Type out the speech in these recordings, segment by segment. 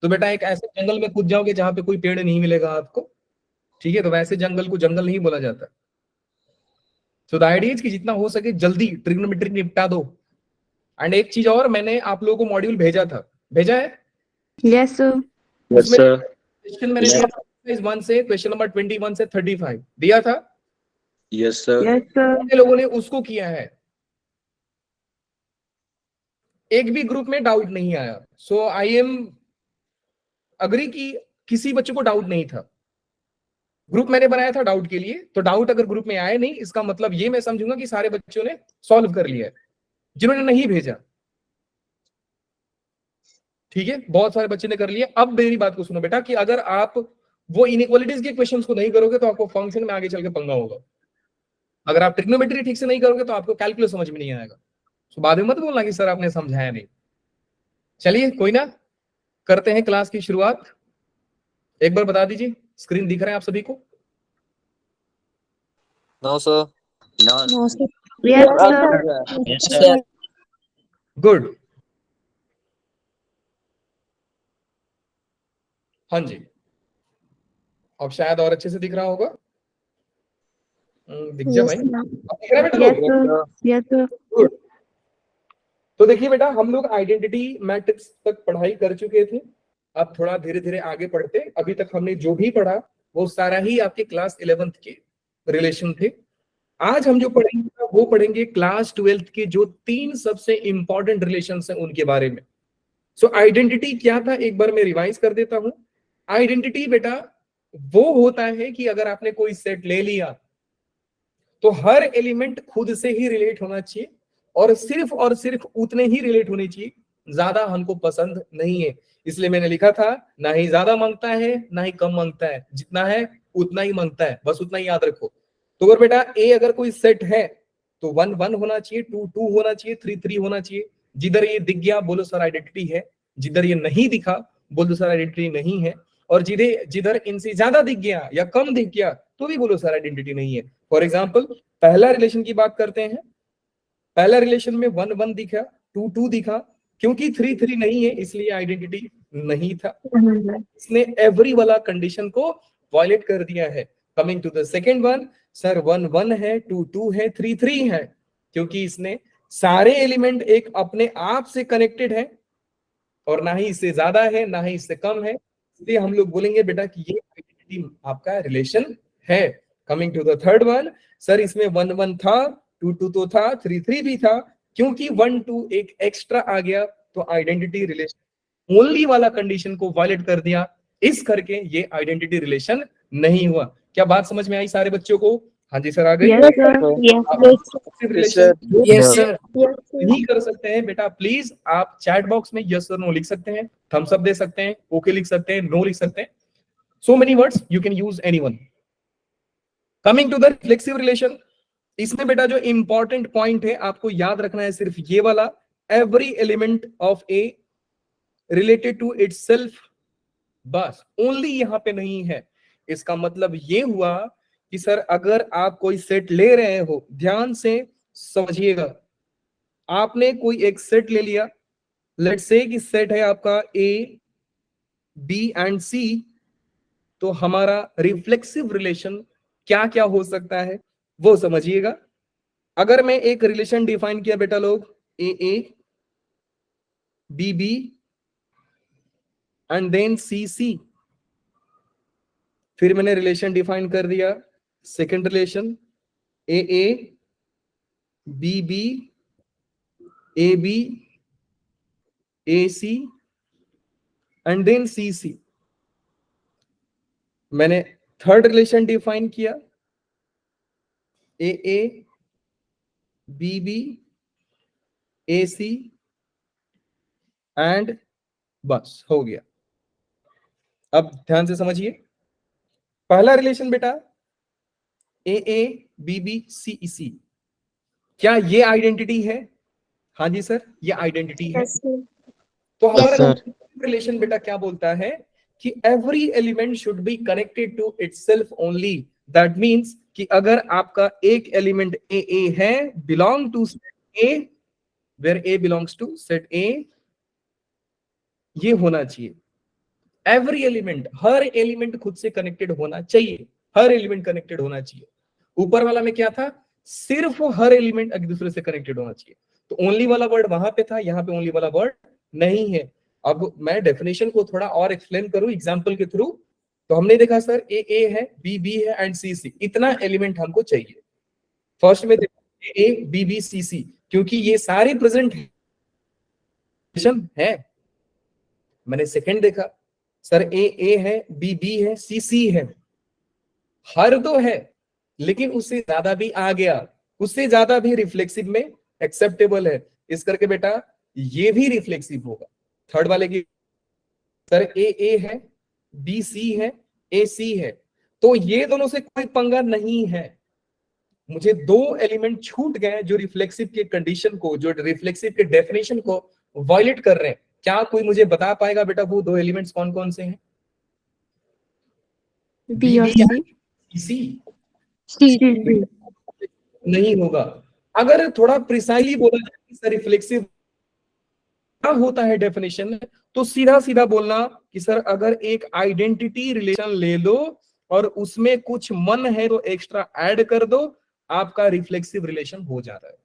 तो बेटा एक ऐसे जंगल में कूद जाओगे जहां पे कोई पेड़ नहीं मिलेगा आपको, ठीक है, तो वैसे जंगल को जंगल नहीं बोला जाता। सो द आइडिया इज कि जितना हो सके जल्दी ट्रिग्नोमेट्री निपटा दो। एंड एक चीज और, मैंने आप लोगों को मॉड्यूल भेजा था, भेजा है? Yes sir. उसमें क्वेश्चन मैंने दिया था 1 से क्वेश्चन नंबर 21 से 35 दिया था। Yes sir. Yes sir. कितने लोगों ने उसको किया है? एक भी ग्रुप में डाउट नहीं आया। सो आई एम अग्री कि किसी बच्चे को डाउट नहीं था। ग्रुप मैंने बनाया था डाउट के लिए, तो डाउट अगर ग्रुप में आए नहीं, इसका मतलब ये मैं समझूंगा कि सारे बच्चों ने सॉल्व कर लिया है। जिन्होंने नहीं भेजा, ठीक है, बहुत सारे बच्चे ने कर लिया। अब मेरी बात को सुनो बेटा, कि अगर आप वो इनइक्वालिटीज के क्वेश्चंस को नहीं करोगे तो आपको फंक्शन में आगे चल के पंगा होगा। अगर आप ट्रिग्नोमेट्री ठीक से नहीं करोगे तो आपको कैलकुलस समझ में नहीं आएगा। तो बाद में मत बोलना कि सर आपने समझाया नहीं। चलिए कोई ना, करते हैं क्लास की शुरुआत। एक बार बता दीजिए, स्क्रीन दिख रहा है आप सभी को? No sir. No sir. Yes sir. Good. हाँ जी, अब शायद और अच्छे से दिख रहा होगा। दिख जा भाई, अब दिख रहा है बेटा? Yes sir. Yes sir. Good. तो देखिए बेटा, हम लोग आइडेंटिटी मैट्रिक्स तक पढ़ाई कर चुके थे। अब थोड़ा धीरे धीरे आगे बढ़ते। अभी तक हमने जो भी पढ़ा वो सारा ही आपके क्लास 11th के रिलेशन थे। आज हम जो पढ़ेंगे वो पढ़ेंगे क्लास 12th के जो 3 सबसे इंपॉर्टेंट रिलेशन हैं उनके बारे में। सो आइडेंटिटी क्या था एक बार मैं रिवाइज कर देता हूं। आइडेंटिटी बेटा वो होता है कि अगर आपने कोई सेट ले लिया तो हर एलिमेंट खुद से ही रिलेट होना चाहिए, और सिर्फ उतने ही रिलेट होने चाहिए, ज्यादा हमको पसंद नहीं है। इसलिए मैंने लिखा था, ना ही ज्यादा मांगता है ना ही कम मांगता है, जितना है उतना ही मांगता है, बस उतना ही याद रखो। तो अगर बेटा ए अगर कोई सेट है तो 1 1 होना चाहिए, 2 2 होना चाहिए, 3 3 होना चाहिए। जिधर ये दिख गया बोलो सर आइडेंटिटी है, जिधर ये नहीं दिखा बोलो सर आइडेंटिटी नहीं है, और जिधर जिधर इनसे ज्यादा दिख गया या कम दिख गया तो भी बोलो सर आइडेंटिटी नहीं है। फॉर एग्जाम्पल पहला रिलेशन की बात करते हैं। पहला रिलेशन में 1 1 दिखा, 2 2 दिखा, क्योंकि 3 3 नहीं है इसलिए आइडेंटिटी नहीं था। इसने एवरी वाला कंडीशन को वायलेट कर दिया है। Coming to the second one, sir 1 1 है, 2 2 है, 3 3 है, क्योंकि इसने सारे एलिमेंट एक अपने आप से कनेक्टेड है, और ना ही इससे ज्यादा है ना ही इससे कम है, इसलिए हम लोग बोलेंगे बेटा कि ये आइडेंटिटी आपका रिलेशन है। Coming to the third one, sir इसमें 1 1 था, 2 2 तो था, 3 3 भी था, क्योंकि 1 2 एक एक्स्ट्रा आ गया तो आइडेंटिटी रिलेशन ओनली वाला कंडीशन को वायलेट कर दिया, इस करके ये आइडेंटिटी रिलेशन नहीं हुआ। क्या बात समझ में आई सारे बच्चों को? हाँ जी सर, आ गई। नहीं कर सकते हैं बेटा, प्लीज आप चैट बॉक्स में यस और नो लिख सकते हैं, थम्स अप दे सकते हैं, ओके लिख सकते हैं, नो लिख सकते हैं। So many words you can use anyone. Coming to the reflexive relation, इसमें बेटा जो इंपॉर्टेंट पॉइंट है आपको याद रखना है सिर्फ ये वाला, every element of a related to itself, बस ओनली यहां पे नहीं है। इसका मतलब ये हुआ कि सर अगर आप कोई सेट ले रहे हो, ध्यान से समझिएगा, आपने कोई एक सेट ले लिया, लेट्स से कि सेट है आपका ए बी एंड सी, तो हमारा रिफ्लेक्सिव रिलेशन क्या क्या हो सकता है वो समझिएगा। अगर मैं एक रिलेशन डिफाइन किया बेटा लोग, A B B and then C C, फिर मैंने रिलेशन डिफाइन कर दिया second relation, A B B A B A C and then C C. मैंने थर्ड रिलेशन डिफाइन किया, A B B A C and बस हो गया। अब ध्यान से समझिए, पहला रिलेशन बेटा ए बी बी सी सी, क्या ये आइडेंटिटी है? हाँ जी सर, ये आइडेंटिटी है। तो हमारा रिलेशन बेटा क्या बोलता है कि every element should be connected to itself only. That means कि अगर आपका एक एलिमेंट ए है, belong to set A, where A belongs to set A, ये होना चाहिए। एवरी एलिमेंट, हर एलिमेंट खुद से कनेक्टेड होना चाहिए, हर एलिमेंट कनेक्टेड होना चाहिए। ऊपर वाला में क्या था, सिर्फ हर एलिमेंट एक दूसरे से कनेक्टेड होना चाहिए। तो ओनली वाला वर्ड वहां पे था, यहाँ पे ओनली वाला वर्ड नहीं है। अब मैं डेफिनेशन को थोड़ा और एक्सप्लेन करूं एग्जांपल के थ्रू। तो हमने देखा सर ए है, बी है एंड सी, इतना एलिमेंट हमको चाहिए। फर्स्ट में देखा ए बी सी, क्योंकि ये सारे प्रेजेंट है। मैंने सेकंड देखा सर ए है, बी है, सी है, हर दो है, लेकिन उससे ज्यादा भी आ गया, उससे ज्यादा भी रिफ्लेक्सिव में एक्सेप्टेबल है, इस करके बेटा ये भी रिफ्लेक्सिव होगा। थर्ड वाले की सर ए है, बी सी है, ए सी है, तो ये दोनों से कोई पंगा नहीं है। मुझे दो एलिमेंट छूट गए जो रिफ्लेक्सिव के कंडीशन को, जो रिफ्लेक्सिव के डेफिनेशन को वायलेट कर रहे हैं। क्या कोई मुझे बता पाएगा बेटा वो दो एलिमेंट्स कौन कौन से हैं? बी और सी। नहीं होगा। अगर थोड़ा प्रिसाइजली बोला जाए सर रिफ्लेक्सिव क्या होता है डेफिनेशन में, तो सीधा सीधा बोलना कि सर अगर एक आइडेंटिटी रिलेशन ले लो और उसमें कुछ मन है तो एक्स्ट्रा ऐड कर दो, आपका रिफ्लेक्सिव रिलेशन हो जाता है।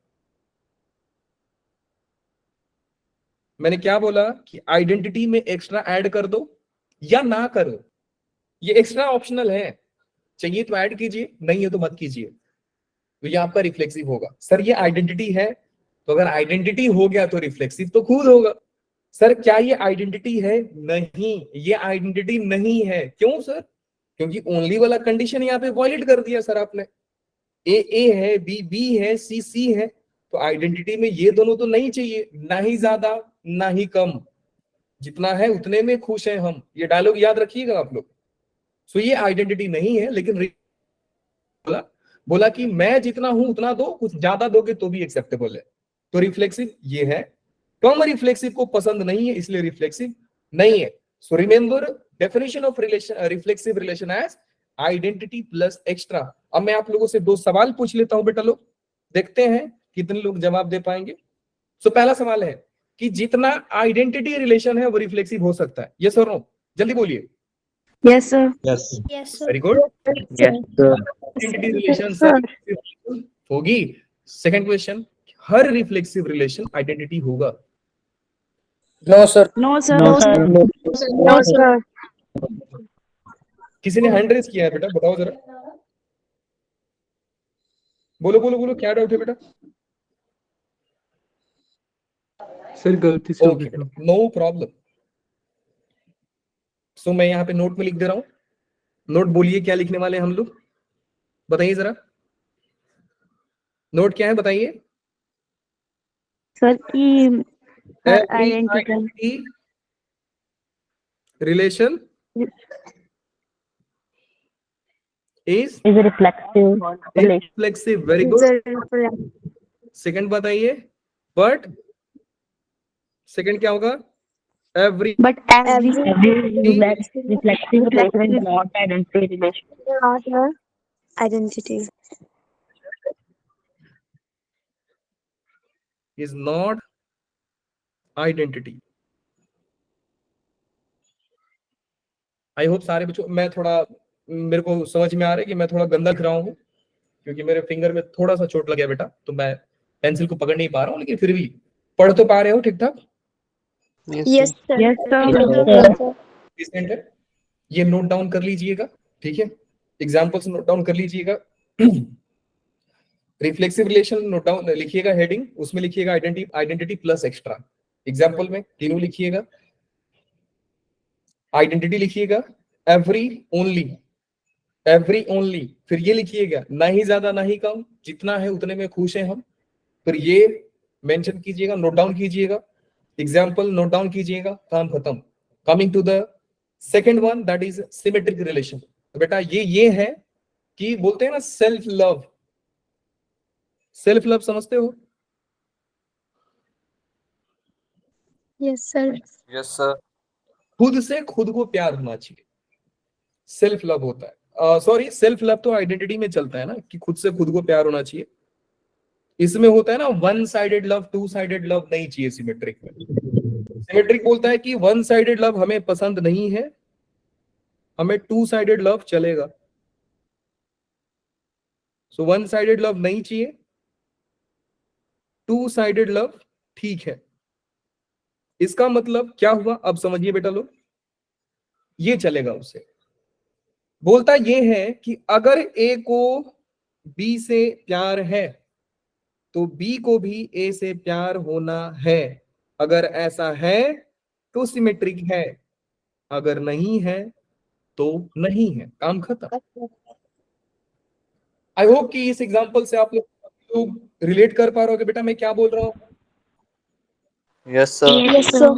मैंने क्या बोला कि आइडेंटिटी में एक्स्ट्रा ऐड कर दो या ना करो, ये एक्स्ट्रा ऑप्शनल है, चाहिए तो ऐड कीजिए, नहीं है तो मत कीजिए, तो ये आपका रिफ्लेक्सिव होगा। सर ये आइडेंटिटी है, तो अगर आइडेंटिटी हो गया तो रिफ्लेक्सिव तो खुद होगा। सर क्या ये आइडेंटिटी है? नहीं, ये आइडेंटिटी नहीं है। क्यों सर? क्योंकि ओनली वाला कंडीशन यहाँ पे वॉयलेट कर दिया सर आपने। ए है, बी है, सी है, तो आइडेंटिटी में ये दोनों तो नहीं चाहिए, ना ही ज्यादा ना ही कम, जितना है उतने में खुश हैं हम। ये डायलॉग याद रखिएगा आप लोग। सो ये आइडेंटिटी नहीं है, लेकिन बोला कि मैं जितना हूं उतना दो, कुछ ज्यादा दोगे तो भी एक्सेप्टेबल है, तो रिफ्लेक्सिव ये है। कम रिफ्लेक्सिव को पसंद नहीं है, इसलिए रिफ्लेक्सिव नहीं है। So remember definition of relation, reflexive relation as identity plus extra. अब मैं आप लोगों से दो सवाल पूछ लेता हूं बेटा लोग, देखते हैं कितने लोग जवाब दे पाएंगे। सो पहला सवाल है कि जितना आइडेंटिटी रिलेशन है वो रिफ्लेक्सिव हो सकता है, यस और नो? जल्दी बोलिए। Yes sir. Very good. Identity relation होगी। सेकंड क्वेश्चन, हर रिफ्लेक्सिव रिलेशन आइडेंटिटी होगा? No sir. No sir. No sir. किसी ने हैंड रेज किया है बेटा, बताओ जरा, बोलो बोलो बोलो, क्या डाउट है बेटा? सर गलती से ओके, नो प्रॉब्लम। सो मैं यहाँ पे नोट में लिख दे रहा हूं, नोट बोलिए क्या लिखने वाले हैं हम लोग, बताइए जरा, नोट क्या है बताइए? सर की identity relation is reflexive, very good। Second बताइए, बट सेकंड क्या होगा? Every but every reflexive relation is not identity relation. Identity is not identity। I hope सारे बच्चों, मैं थोड़ा, मेरे को समझ में आ रहा है कि मैं थोड़ा गंदा लिख रहा हूँ, क्योंकि मेरे फिंगर में थोड़ा सा चोट लग गया बेटा, तो मैं पेंसिल को पकड़ नहीं पा रहा हूँ, लेकिन फिर भी पढ़ तो पा रहे हो ठीक ठाक? Yes sir. डिसेंट है, ये नोट डाउन कर लीजिएगा, ठीक है? एग्जांपल्स नोट डाउन कर लीजिएगा। रिफ्लेक्सिव रिलेशन नोट डाउन लिखिएगा, हेडिंग उसमें लिखिएगा आइडेंटिटी प्लस एक्स्ट्रा। एग्जांपल में तीनों लिखिएगा, आइडेंटिटी लिखिएगा, एवरी ओनली, फिर ये लिखिएगा ना ही ज्यादा ना ही कम, जितना है उतने में खुश हैं हम, फिर ये मेंशन कीजिएगा, नोट डाउन कीजिएगा, एग्जांपल नोट डाउन कीजिएगा, काम खत्म। Coming to the second one, that is symmetric relation. तो बेटा ये है कि बोलते हैं ना सेल्फ लव, सेल्फ लव समझते हो? Yes sir. Yes sir. खुद से खुद को प्यार होना चाहिए, सेल्फ लव होता है। सॉरी, सेल्फ लव तो आइडेंटिटी में चलता है ना, कि खुद से खुद को प्यार होना चाहिए। इसमें होता है ना one sided love, two sided love नहीं चाहिए सिमेट्रिक में। सिमेट्रिक बोलता है कि वन साइडेड लव हमें पसंद नहीं है, हमें टू साइडेड लव चलेगा, सो वन साइडेड लव नहीं चाहिए, टू साइडेड लव ठीक है। इसका मतलब क्या हुआ, अब समझिए बेटा लोग, ये चलेगा उसे। बोलता ये है कि अगर ए को बी से प्यार है तो बी को भी ए से प्यार होना है। अगर ऐसा है तो सिमेट्रिक है, अगर नहीं है तो नहीं है, काम खत्म। आई होप कि इस एग्जांपल से आप लोग रिलेट कर पा रहे हो कि बेटा मैं क्या बोल रहा हूं। Yes, sir. Yes, sir.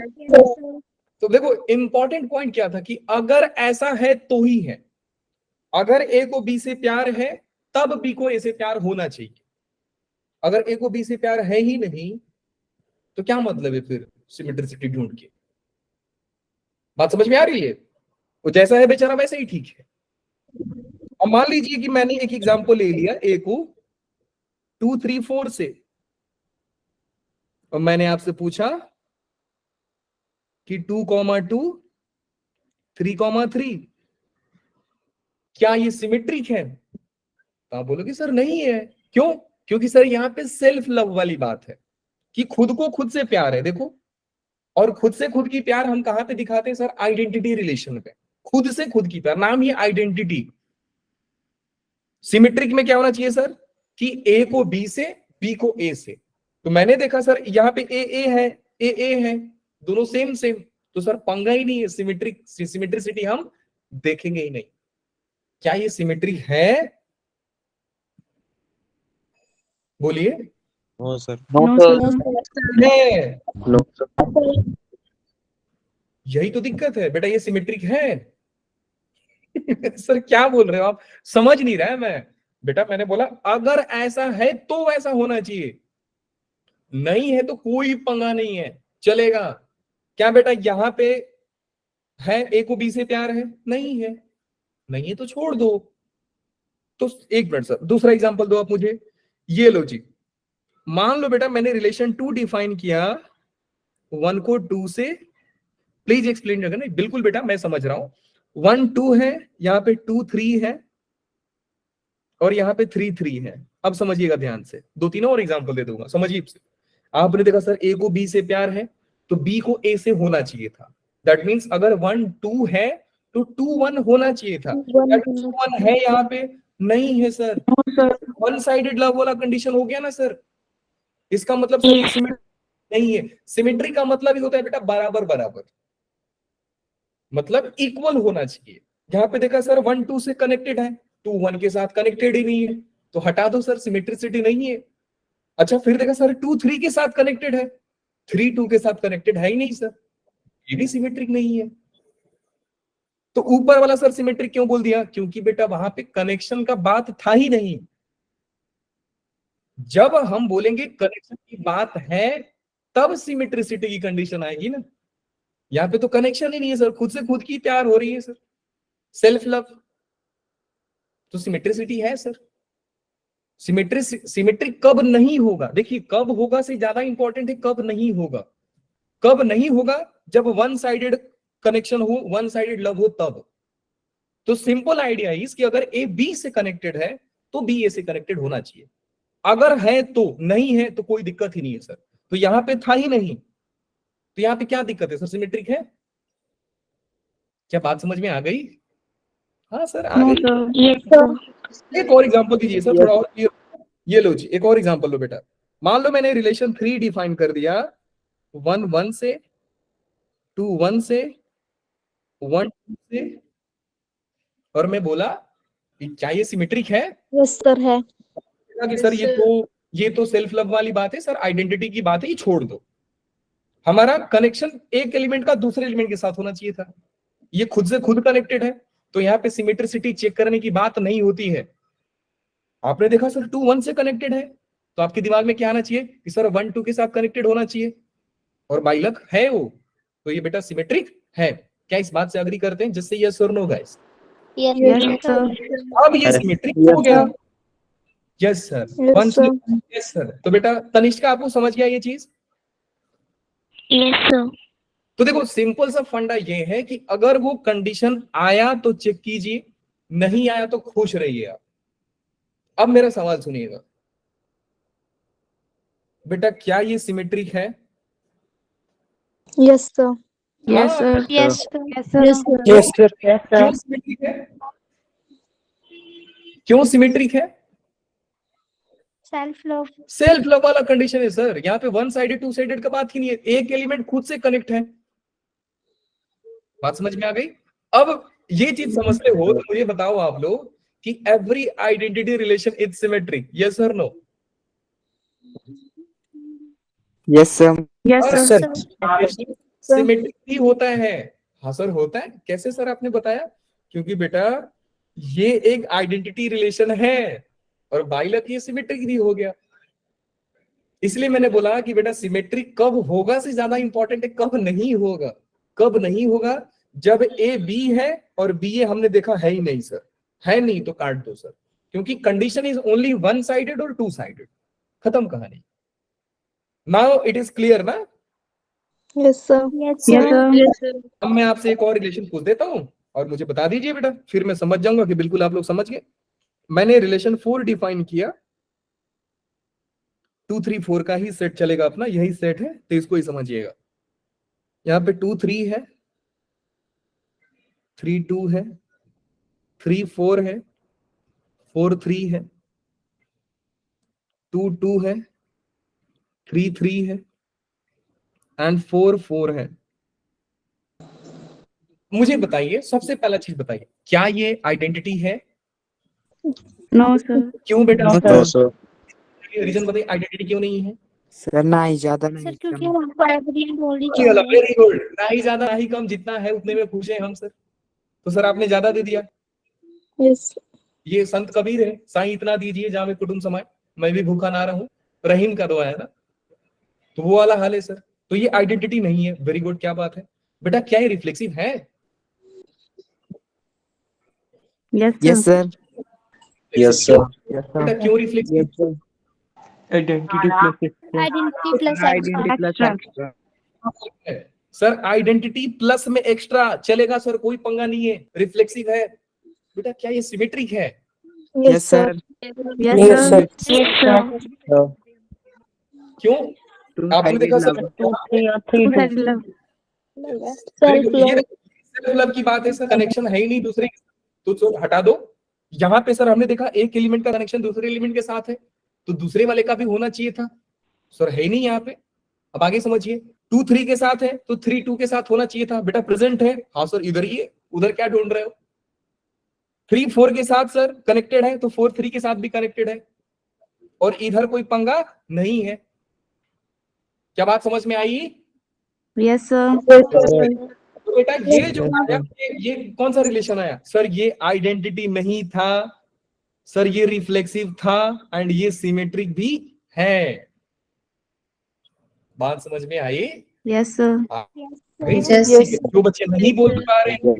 तो देखो इंपॉर्टेंट पॉइंट क्या था कि अगर ऐसा है तो ही है। अगर ए को बी से प्यार है तब बी को ए से प्यार होना चाहिए। अगर ए को बी से प्यार है ही नहीं तो क्या मतलब है फिर सिमेट्रिसिटी ढूंढ के। बात समझ में आ रही है? वो जैसा है बेचारा वैसे ही ठीक है। अब मान लीजिए कि मैंने एक एग्जांपल ले लिया ए को 2 3 4 से, और मैंने आपसे पूछा कि 2,2 3,3 क्या ये सिमेट्रिक है? तो आप बोलोगे सर नहीं है। क्यों? क्योंकि सर यहाँ पे सेल्फ लव वाली बात है कि खुद को खुद से प्यार है। देखो, और खुद से खुद की प्यार हम कहां पे दिखाते हैं सर? आइडेंटिटी रिलेशन पे। खुद से खुद की प्यार, नाम ही आइडेंटिटी। सिमेट्रिक में क्या होना चाहिए सर कि ए को बी से, बी को ए से। तो मैंने देखा सर यहाँ पे ए है, ए है, दोनों सेम सेम, तो सर पंगा ही नहीं है। सिमेट्रिसिटी हम देखेंगे ही नहीं। क्या ये सिमेट्रिक है? बोलिए। No, sir. No, sir. है। No, sir. यही तो दिक्कत है बेटा, ये सिमेट्रिक है। सर क्या बोल रहे हो आप, समझ नहीं रहा है मैं। बेटा मैंने बोला अगर ऐसा है तो वैसा होना चाहिए, नहीं है तो कोई पंगा नहीं है, चलेगा। क्या बेटा यहाँ पे है ए को बी से प्यार है? नहीं है, नहीं है तो छोड़ दो। तो एक मिनट सर, दूसरा एग्जांपल दो आप मुझे। ये लो जी, मान लो बेटा मैंने रिलेशन 2 डिफाइन किया 1 को 2 से। प्लीज एक्सप्लेन करना। नहीं बिल्कुल बेटा मैं समझ रहा हूं। 1 2 है, यहाँ पे 2 3 है, और यहाँ पे 3 3 है। अब समझिएगा ध्यान से, दो तीनों और एग्जांपल दे दूंगा, समझिए। आपने देखा सर ए को बी से प्यार है तो बी को ए से होना चाहिए था। दैट मीन्स अगर 1 2 है तो 2 1 होना चाहिए था। 2 1 है यहाँ पे? नहीं है सर। वन साइडेड लव वाला कंडीशन हो गया ना सर। इसका मतलब सर ये सिमेट्री नहीं है। सिमेट्री का मतलब ही होता है बेटा बराबर बराबर, मतलब इक्वल होना चाहिए। यहाँ पे देखा सर 1 2 से कनेक्टेड है, 2 1 के साथ कनेक्टेड ही नहीं है, तो हटा दो सर, सिमेट्रिसिटी नहीं है। अच्छा फिर देखा सर 2 3 के साथ कनेक्टेड है, 3 2 के साथ कनेक्टेड है ही नहीं सर, ये भी सिमेट्रिक नहीं है। तो ऊपर वाला सर सिमेट्रिक क्यों बोल दिया? क्योंकि बेटा वहां पे कनेक्शन का बात था ही नहीं। जब हम बोलेंगे कनेक्शन की बात है तब सिमेट्रिसिटी की कंडीशन आएगी ना। यहाँ पे तो कनेक्शन ही नहीं है सर, खुद से खुद की प्यार हो रही है सर, सेल्फ लव, तो सिमेट्रिसिटी है सर। सिमेट्रिक कब नहीं होगा? देखिए कब होगा से ज्यादा इंपॉर्टेंट है कब नहीं होगा। कब नहीं होगा? जब वन साइडेड कनेक्शन हो, वन साइडेड लव हो तब। तो सिंपल आइडिया इज कि अगर ए बी से कनेक्टेड है तो बी ए से कनेक्टेड होना चाहिए। अगर है तो, नहीं है तो कोई दिक्कत ही नहीं है सर। तो यहां पे था ही नहीं, तो यहां पे क्या दिक्कत है सर? सिमेट्रिक है। क्या बात समझ में आ गई? हाँ सर आ गई। एक और एग्जांपल दीजिए सर, थोड़ा और क्लियर। ये लो जी, एक और एग्जांपल लो बेटा। मान लो मैंने रिलेशन 3 डिफाइन कर दिया 1 1 से, 2 1 से, 1 2 से, और मैं बोला कि क्या ये सिमेट्रिक है? यस सर है। कि सर ये तो सेल्फ लव वाली बात है सर, आइडेंटिटी की बात है, ये छोड़ दो। हमारा कनेक्शन एक एलिमेंट का दूसरे एलिमेंट के साथ होना चाहिए था। ये खुद से खुद कनेक्टेड है, तो यहाँ पे सिमेट्रिसिटी चेक करने की बात नहीं होती है। आपने देखा सर 2 1 से कनेक्टेड है, तो आपके दिमाग में क्या आना चाहिए कि सर 1 2 के साथ कनेक्टेड होना चाहिए, और बाई लक है वो, तो ये बेटा सिमेट्रिक है। क्या इस बात से अग्री करते हैं? जिससे यस और नो गाइस? Yes sir. अब ये सिमेट्रिक हो गया। Yes sir. Yes sir. तो बेटा तनिष्का आपको समझ गया ये चीज? Yes, sir. तो देखो सिंपल सा फंडा ये है कि अगर वो कंडीशन आया तो चेक कीजिए, नहीं आया तो खुश रहिए आप। अब मेरा सवाल सुनिएगा बेटा, क्या ये सिमेट्रिक है? Yes, sir. Yes, हाँ, sir. Yes, sir. Yes, sir. Yes, sir. Yes, क्यों sir. सिमेट्रिक है? क्यों सिमेट्रिक है? Self love. सेल्फ लव वाला कंडीशन है सर। यहाँ पे वन साइडेड टू साइडेड का बात ही नहीं है, एक एलिमेंट खुद से कनेक्ट है। बात समझ में आ गई? अब ये चीज समझते हो तो मुझे बताओ आप लोग कि every identity relation is symmetric, yes और नो? Yes, sir. Yes, और sir. Sir. सिमेट्रिक ही होता है। हाँ सर होता है। कैसे सर आपने बताया? क्योंकि बेटा ये एक आइडेंटिटी रिलेशन है और बाइलक ये सिमेट्रिक भी हो गया। इसलिए मैंने बोला कि बेटा सिमेट्रिक कब होगा से ज्यादा इंपॉर्टेंट है कब नहीं होगा। कब नहीं होगा? जब ए बी है और बी ए हमने देखा है ही नहीं सर, है नहीं तो काट दो सर, क्योंकि condition is only one sided और टू साइडेड, खत्म कहानी। नाउ इट इज क्लियर ना? Yes, sir. Yes, Yes, sir. Yes, sir. अब मैं आपसे एक और रिलेशन पूछ देता हूं और मुझे बता दीजिए बेटा, फिर मैं समझ जाऊंगा कि बिल्कुल आप लोग समझ गए। मैंने रिलेशन 4 डिफाइन किया, 2 3 4 का ही सेट चलेगा अपना, यही सेट है तो इसको ही समझिएगा। यहाँ पे 2 3 है, 3 2 है, 3 4 है, 4 3 है, 2 2 है, 3 3 है एंड 4 4 है। मुझे बताइए, सबसे पहला चीज बताइए, क्या ये आइडेंटिटी है? No, sir. क्यों बेटा? No, sir. रीजन बताइए, आइडेंटिटी क्यों नहीं है? सर ना ही ज्यादा Sir, नहीं क्योंकि कम। हमको एवरीडे बोलनी वेरी चाहिए। गुड। ना ही ज्यादा ना ही कम, जितना है उतने में खुश हैं हम सर। तो सर आपने ज्यादा दे दिया। Yes. ये संत कबीर है, साईं इतना दीजिए जहां में कुटुंब समाए, मैं भी भूखा ना रहूं, रहीम का दुआ है ना, तो वो वाला हाल है सर। तो ये आइडेंटिटी नहीं है। वेरी गुड, क्या बात है बेटा, क्या ये रिफ्लेक्सिव है? Yes, Yes, sir. sir. Yes, sir. Yes, बेटा sir. क्यों reflexive? Yes, sir. Identity plus extra. Identity plus Identity extra. plus Extra. extra. Sir identity plus में एक्स्ट्रा चलेगा सर, कोई पंगा नहीं है, रिफ्लेक्सिव है। बेटा क्या ये सिमेट्रिक है? Yes, sir. Yes, Yes, sir. sir. Yes, sir. No. क्यों? Two आपने देखा सर, love. 2 3 और 3 2. Self ये love. सेल्फ लव की बात है सर, कनेक्शन है ही नहीं दूसरे, तो हटा दो। यहाँ पे सर हमने देखा एक एलिमेंट का कनेक्शन दूसरे एलिमेंट के साथ है, तो दूसरे वाले का भी होना चाहिए था सर, है ही नहीं यहाँ पे। अब आगे समझिए, 2 3 के साथ है तो 3 2 के साथ होना चाहिए था, बेटा प्रेजेंट है। हाँ सर इधर ही है, उधर क्या ढूंढ रहे हो? 3 4 के साथ सर कनेक्टेड है तो 4 3 के साथ भी कनेक्टेड है, और इधर कोई पंगा नहीं है। क्या बात समझ में आई? Yes, sir. तो बेटा ये जो आया, ये कौन सा रिलेशन आया सर? ये आइडेंटिटी नहीं था सर, ये रिफ्लेक्सिव था एंड ये सिमेट्रिक भी है। बात समझ में आई? Yes, sir. जो बच्चे नहीं बोल पा रहे हैं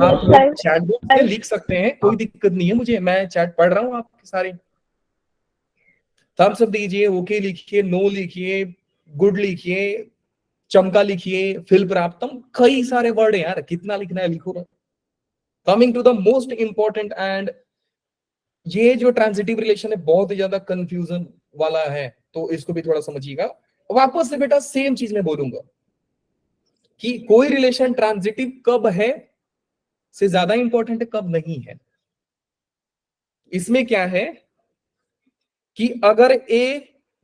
आप लोग चैट बॉक्स में लिख सकते हैं, कोई दिक्कत नहीं है मुझे, मैं चैट पढ़ रहा हूँ आपके सारे। थम्स अप दीजिए, ओके लिखिए, नो लिखिए, गुड लिखिए, चमका लिखिए, फिल प्राप्तम, कई सारे वर्ड है यार, कितना लिखना है लिखो। Coming to the most important, and ये जो ट्रांजिटिव रिलेशन है बहुत ही ज्यादा कंफ्यूजन वाला है, तो इसको भी थोड़ा समझिएगा। वापस से बेटा सेम चीज मैं बोलूंगा कि कोई रिलेशन ट्रांजिटिव कब है से ज्यादा इंपॉर्टेंट है कब नहीं है। इसमें क्या है कि अगर ए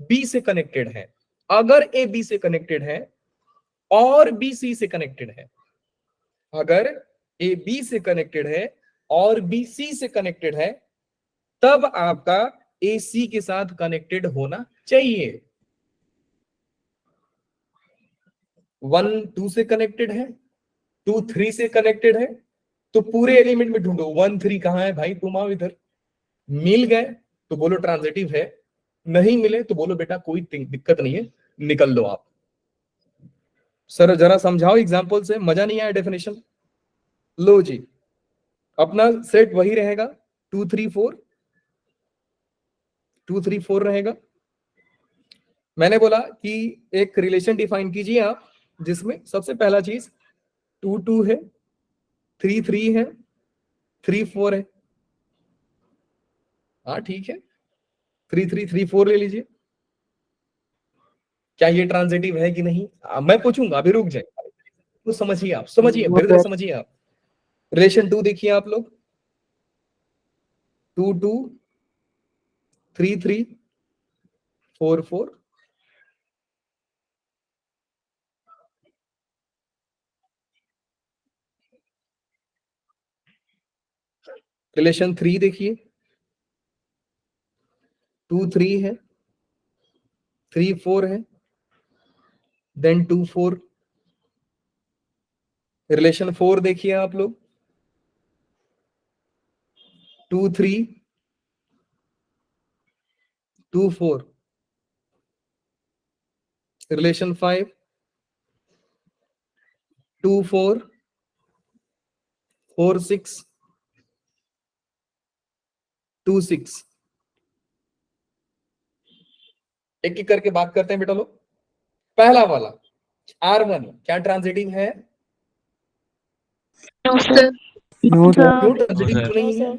बी से कनेक्टेड है, अगर ए बी से कनेक्टेड है और बी सी से कनेक्टेड है, अगर ए बी से कनेक्टेड है और बी सी से कनेक्टेड है, तब आपका ए सी के साथ कनेक्टेड होना चाहिए। 1 2 से कनेक्टेड है, 2 3 से कनेक्टेड है, तो पूरे एलिमेंट में ढूंढो 1 3 कहां है भाई, तुम आओ इधर। मिल गए तो बोलो ट्रांजिटिव है, नहीं मिले तो बोलो बेटा कोई दिक्कत नहीं है, निकल लो आप। सर जरा समझाओ एग्जांपल से, मजा नहीं आया डेफिनेशन? लो जी, अपना सेट वही रहेगा, 2 3 4, 2 3 4 रहेगा। मैंने बोला कि एक रिलेशन डिफाइन कीजिए आप जिसमें सबसे पहला चीज 2 2 है, 3 3 है, 3 4 है। हाँ ठीक है, 3 3 3 4 ले लीजिए। क्या ये ट्रांजिटिव है कि नहीं? मैं पूछूंगा, अभी रुक जाए, तो समझिए आप, समझिए, धीरे धीरे समझिए आप। रिलेशन 2 देखिए आप लोग, 2 2 3 3 4 4। रिलेशन 3 देखिए, 2 3 है, 3 4 है, देन 2 4। रिलेशन 4 देखिए आप लोग, 2 3 2 4। रिलेशन 5 2 4 4 6 2 6। एक एक करके बात करते हैं बेटा लोग। पहला वाला R1 क्या ट्रांजिटिव है? No, sir. No, sir. क्यों ट्रांजिटिव क्यों नहीं No, है?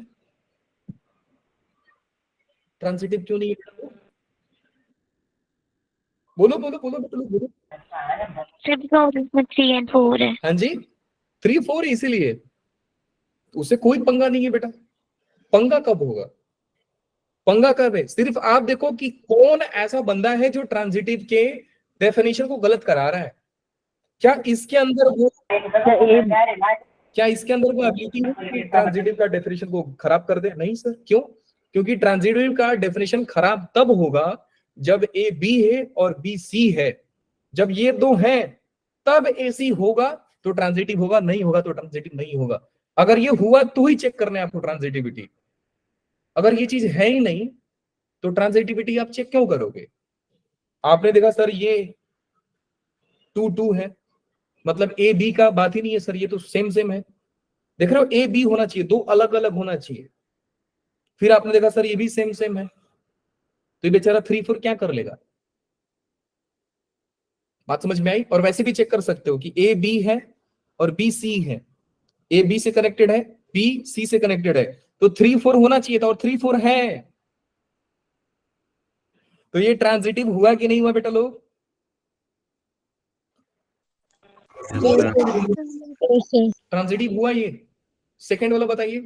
ट्रांजिटिव क्यों नहीं है? बोलो बोलो बोलो बोलो बोलो। sir, because इसमें 3 and 4 है। हाँ जी, 3 4 इसीलिए उसे कोई पंगा नहीं है बेटा। पंगा कब होगा? पंगा कब है? सिर्फ आप देखो कि कौन ऐसा बंदा है जो ट्रांजिटिव के डेफिनेशन को गलत करा रहा है। क्या इसके अंदर वो एबिलिटी है कि ट्रांजिटिव का डेफिनेशन को खराब कर दे? नहीं सर। क्यों? क्योंकि ट्रांजिटिव का डेफिनेशन खराब तब होगा जब ए बी है और बी सी है। जब ये दो हैं तब ए सी होगा तो ट्रांजिटिव होगा, नहीं होगा तो ट्रांजिटिव नहीं होगा। अगर ये हुआ तो ही चेक करना है आपको ट्रांजिटिविटी। अगर ये चीज है ही नहीं तो ट्रांजिटिविटी आप चेक क्यों करोगे? आपने देखा सर ये 2 2 है, मतलब ए बी का बात ही नहीं है सर, ये तो सेम सेम है। देख रहे हो, ए बी होना चाहिए, दो अलग अलग होना चाहिए। फिर आपने देखा सर ये भी सेम सेम है, तो ये बेचारा 3 4 क्या कर लेगा? बात समझ में आई? और वैसे भी चेक कर सकते हो कि ए बी है और बी सी है। ए बी से कनेक्टेड है, बी सी से कनेक्टेड है, तो 3 4 होना चाहिए था और 3 4 है। तो ये ट्रांजिटिव हुआ कि नहीं हुआ बेटा लोग? ट्रांजिटिव हुआ ये। सेकंड वाला बताइए,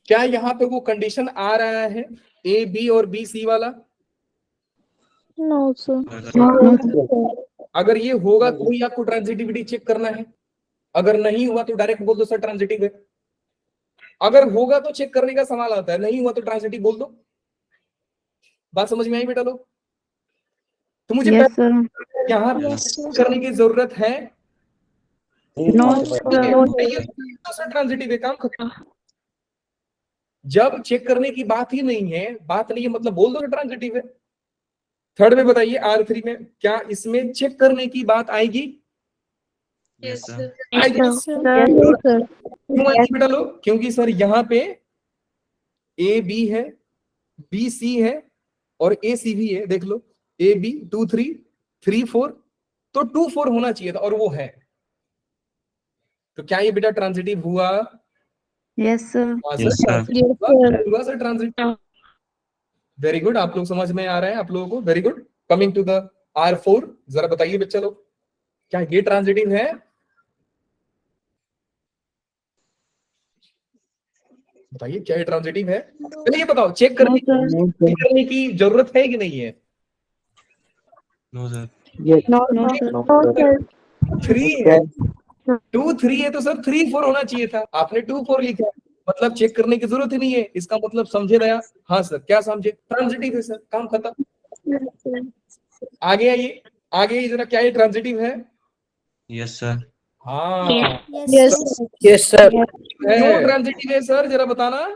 क्या यहाँ पे वो कंडीशन आ रहा है ए बी और बी सी वाला? No, sir. अगर ये होगा तो ही आपको ट्रांजिटिविटी चेक करना है। अगर नहीं हुआ तो डायरेक्ट बोल दो सर ट्रांजिटिव है। अगर होगा तो चेक करने का सवाल आता है, नहीं हुआ तो ट्रांजिटिव बोल दो। बात समझ में आई बेटा लोग? तो मुझे Yes, sir. यहाँ करने की जरूरत है? No, ट्रांजिटिव है, काम खत्म। जब चेक करने की बात ही नहीं है, बात नहीं है, मतलब बोल दो ट्रांजिटिव है। थर्ड में बताइए R3 में क्या इसमें चेक करने की बात आएगी? Yes, sir. आएगी। Yes, sir. क्यों आएगी बेटा लोग? क्योंकि सर यहाँ पे ए बी है, बी सी है और ए सी भी है। देख लो, ए बी 2 3 3 4, तो 2 4 होना चाहिए था और वो है। तो क्या ये बेटा ट्रांजिटिव हुआ? yes, sir. Yes, sir. हुआ सर ट्रांजिटिव। वेरी गुड, आप लोग समझ में आ रहा है आप लोगों को? Very good. Coming to the R4, जरा बताइए बच्चा लोग, क्या ये ट्रांजिटिव है? बताइए क्या ये ट्रांजिटिव है? पहले ये बताओ, चेक करने की जरूरत है कि नहीं है? No, sir. No, sir. 3 है, 2 3 है, तो सर 3 4 होना चाहिए था। आपने 2 4 लिखा है, मतलब चेक करने की जरूरत ही नहीं है। इसका मतलब समझे दया? हाँ सर। क्या समझे? ट्रांजिटिव है सर, काम खत्म। आगे आइए, आगे आइए जरा, क्या ये ट्रांजिटिव है? Yes, sir. हाँ। Yes. Yes, sir. क्यों ट्रांजिटिव है सर, जरा बताना।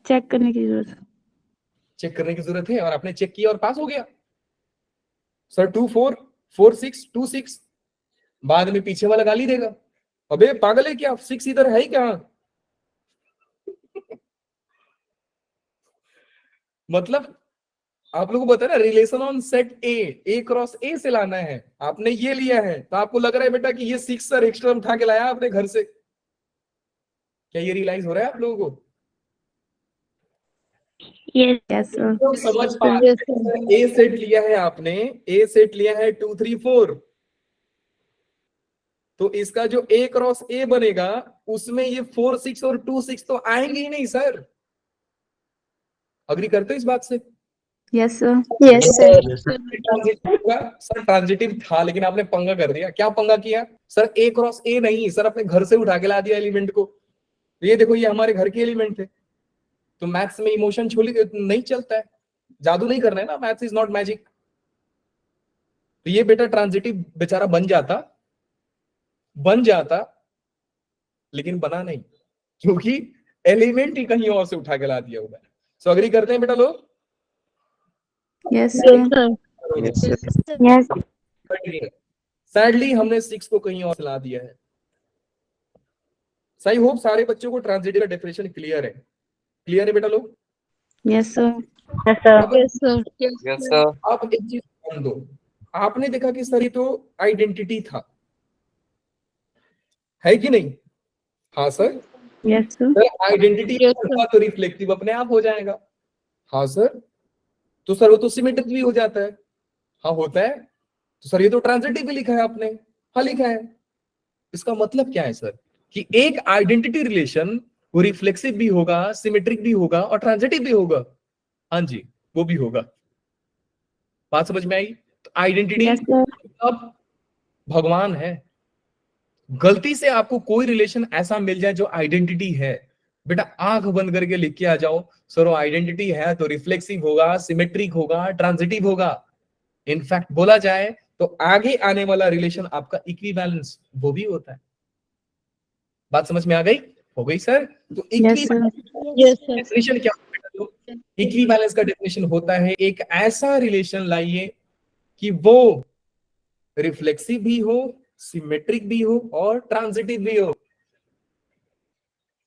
चेक करने की जरूरत। चेक करने की जरूरत है और आपने चेक किया और पास हो गया सर। 2 4 4 6 2 6, बाद में पीछे वाला गाली देगा, अबे पागल है क्या, 6 इधर है ही क्या? मतलब आप लोगों को पता है ना, relation on set A cross ए से लाना है। आपने ये लिया है तो आपको लग रहा है बेटा कि ये 6 सर एक्स्ट्रा उठा के लाया आपने घर से। क्या ये रियलाइज हो रहा है आप लोगों को? Yes. Yes, sir. तो समझ पा रहे हैं, ए सेट लिया है आपने, ए सेट लिया है 2 3 4, तो इसका जो ए क्रॉस ए बनेगा उसमें ये 4 6 और 2 6 तो आएंगे ही नहीं सर। अग्री करते हो इस बात से? Yes, sir. Yes, sir. Yes, sir. Transitive होगा सर, ट्रांजिटिव था लेकिन आपने पंगा कर दिया। क्या पंगा किया सर? ए क्रॉस ए नहीं सर, अपने घर से उठा के ला दिया एलिमेंट को। ये देखो ये हमारे घर के एलिमेंट थे। तो मैथ्स में इमोशन छोली नहीं चलता है, जादू नहीं करना है ना, मैथ्स इज नॉट मैजिक। तो ये बेटा ट्रांजिटिव बेचारा बन जाता लेकिन बना नहीं, क्योंकि एलिमेंट ही कहीं और से उठा के ला दिया हुआ है। सो अग्री करते हैं बेटा लोग? Yes, sir. Yes, sir. Yes. Sadly हमने 6 को कहीं और से ला दिया है। सही होप सारे बच्चों को ट्रांजिटिव का डेफिनेशन क्लियर है बेटा लोग? Yes, sir. Yes, sir. Yes, sir. आप एक चीज ध्यान दो, आपने देखा कि सर ये तो आइडेंटिटी था, है कि नहीं? हाँ sir. Yes, sir. Sir identity तो रिफ्लेक्टिव अपने आप हो जाएगा। हाँ सर। तो सर वो तो सिमेट्रिक भी हो जाता है। हाँ होता है। तो सर ये तो ट्रांजिटिव भी लिखा है आपने। हाँ लिखा है। इसका मतलब क्या है सर? कि एक आइडेंटिटी रिलेशन वो रिफ्लेक्सिव भी होगा, सिमेट्रिक भी होगा और ट्रांजिटिव भी होगा। हाँ जी वो भी होगा। बात समझ में आई? तो आइडेंटिटी Yes, sir. अब भगवान है। गलती से आपको कोई रिलेशन ऐसा मिल जाए जो आइडेंटिटी है, बेटा आंख बंद करके लिख के आ जाओ, सर वो आइडेंटिटी है तो रिफ्लेक्सिव होगा, सिमेट्रिक होगा, ट्रांजिटिव होगा। इनफैक्ट बोला जाए तो आगे आने वाला रिलेशन आपका इक्विवेलेंस वो भी होता है। बात समझ में आ गई? हो गई सर? तो Yes, sir. डेफिनेशन क्या होता है? इक्विवेलेंस का डेफिनेशन होता है एक ऐसा रिलेशन लाइए कि वो रिफ्लेक्सिव भी हो, सिमेट्रिक भी हो और ट्रांजिटिव भी हो।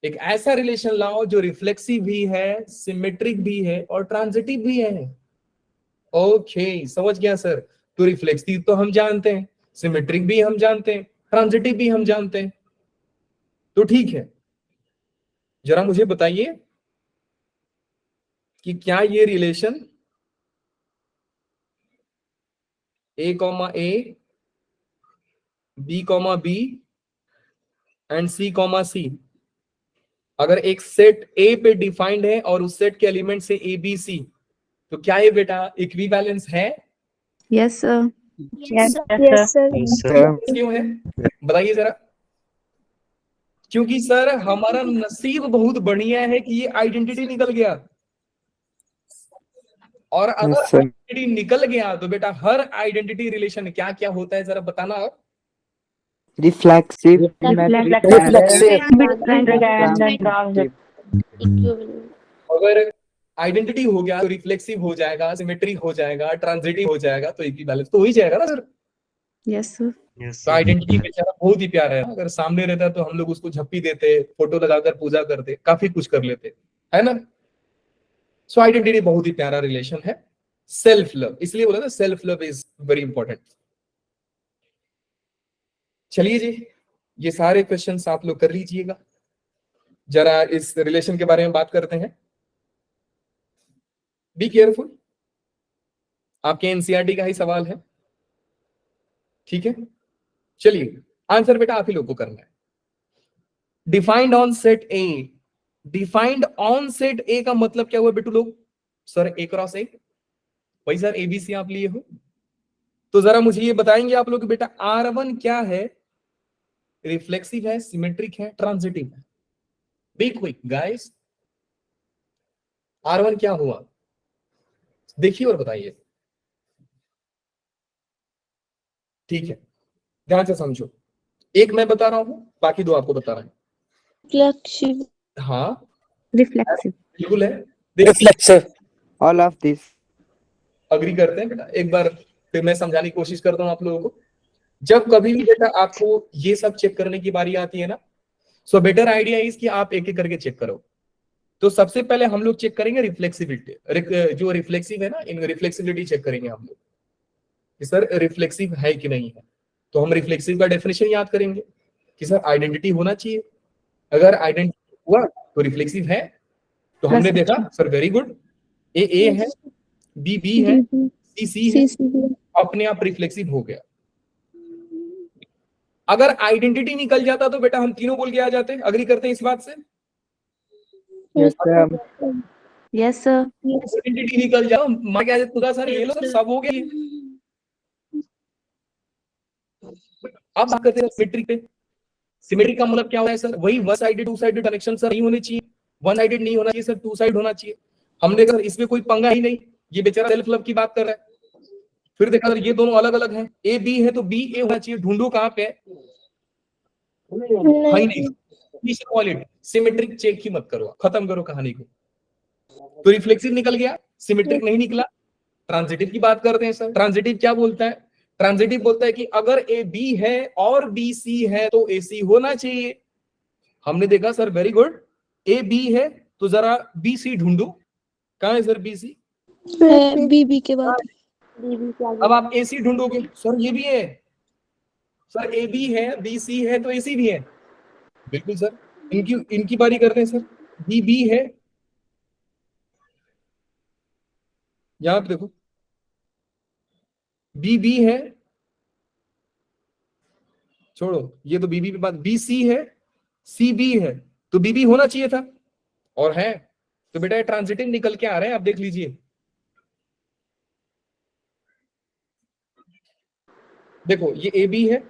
एक ऐसा रिलेशन लाओ जो रिफ्लेक्सिव भी है, सिमेट्रिक भी है और ट्रांजिटिव भी है। ओके समझ गया सर? तो रिफ्लेक्सिव तो हम जानते हैं, सिमेट्रिक भी हम जानते हैं, ट्रांजिटिव भी हम जानते हैं। तो ठीक है, जरा मुझे बताइए कि क्या ये relation A, A, B, B and C, C अगर एक सेट A पे डिफाइंड है और उस सेट के एलिमेंट से A, B, C, तो क्या ये बेटा इक्विवेलेंस है? Yes, sir. Yes, Yes, sir. Yes, sir. क्यों है बताइए जरा? क्योंकि सर हमारा नसीब बहुत बढ़िया है कि ये आइडेंटिटी निकल गया, और अगर Yes, sir. आइडेंटिटी निकल गया तो बेटा हर आइडेंटिटी रिलेशन क्या क्या होता है जरा बताना आप? Reflexive. अगर आइडेंटिटी हो गया तो रिफ्लेक्सिव हो जाएगा, सिमेट्रिक हो जाएगा, ट्रांजिटिव हो जाएगा, तो इक्विवेलेंस तो हो ही जाएगा ना सर। Yes, sir. Yes, तो sir. आइडेंटिटी बेचारा बहुत ही प्यारा है, अगर सामने रहता तो हम लोग उसको झप्पी देते, फोटो लगाकर पूजा करते, काफी कुछ कर लेते, है ना? सो आइडेंटिटी बहुत ही प्यारा रिलेशन है। सेल्फ लव, इसलिए बोला था self love is very important. चलिए जी, ये सारे क्वेश्चंस आप लोग कर लीजिएगा। जरा इस रिलेशन के बारे में बात करते हैं। बी केयरफुल, आपके एनसीईआरटी का ही सवाल है, ठीक है? चलिए आंसर बेटा आप ही लोग को करना है। Defined on set A, defined on set ए का मतलब क्या हुआ बेटू लोग? सर ए क्रॉस ए, वही सर एबीसी आप लिए हो। तो जरा मुझे ये बताएंगे आप लोग बेटा R1 क्या है? रिफ्लेक्सिव है, सिमेट्रिक है, ट्रांजिटिव है? बी क्विक गाइस, R1 क्या हुआ देखिए और बताइए। ठीक है, ध्यान से समझो, एक मैं बता रहा हूं, बाकी दो आपको बता रहा हूं। हाँ Reflexive. बिल्कुल है। Reflexive. All of this. Agree करते हैं बेटा? एक बार फिर मैं समझाने की कोशिश करता हूं आप लोगों को। जब कभी भी बेटा आपको ये सब चेक करने की बारी आती है ना, सो बेटर आइडिया इज कि आप एक एक करके चेक करो। तो सबसे पहले हम लोग चेक करेंगे रिफ्लेक्सिबिलिटी, जो रिफ्लेक्सिव है ना, इन रिफ्लेक्सिबिलिटी चेक करेंगे हम लोग कि सर रिफ्लेक्सिव है कि नहीं है। तो हम रिफ्लेक्सिव का डेफिनेशन याद करेंगे कि सर आइडेंटिटी होना चाहिए, अगर आइडेंटिटी हुआ तो रिफ्लेक्सिव है। तो हमने देखा सर वेरी गुड, ए है, बी है, सी है, अपने आप रिफ्लेक्सिव हो गया। अगर आइडेंटिटी निकल जाता तो बेटा हम तीनों बोल के आ जाते। अग्री करते हैं इस बात से? Yes, sir. Yes, sir. Identity निकल जाओ, मार के आ जाए खुदा सर ये लो सर सब हो गया। अब बात करते हैं सिमेट्री पे। सिमेट्री का मतलब क्या होता है सर? वही one sided two sided connection sir नहीं होने चाहिए, वन साइडेड नहीं होना चाहिए सर, टू साइड होना चाहिए। हमने कहा इसमें कोई पंगा ही नहीं, ये बेचारा सेल्फ लव की बात कर रहा है। फिर देखा सर ये दोनों अलग अलग हैं, ए बी है तो बी ए होना चाहिए, ढूंढो कहां पे है? नहीं, सिमेट्रिक चेक ही मत करो, खत्म करो कहानी को। तो रिफ्लेक्सिव निकल गया, सिमेट्रिक नहीं निकला। ट्रांजिटिव की बात करते हैं सर। ट्रांजिटिव क्या बोलता है? ट्रांजिटिव बोलता है कि अगर ए बी है और बी सी है तो ए सी होना चाहिए। हमने देखा sir very good, A B है तो जरा बी सी ढूंढो, कहां है सर बी सी? बीबी के बाद अब आप ए सी ढूंढोगे, सर ये भी है, सर ए बी है, बी सी है तो ए सी भी है। बिल्कुल सर, इनकी बारी करते हैं सर। बी बी है, यहां पे देखो बी बी है, छोड़ो ये तो बीबी पे बात, बी सी है, सी बी है, तो बीबी होना चाहिए था और है। तो बेटा ये ट्रांजिटिव निकल के आ रहे हैं, आप देख लीजिए। देखो ये ए बी है,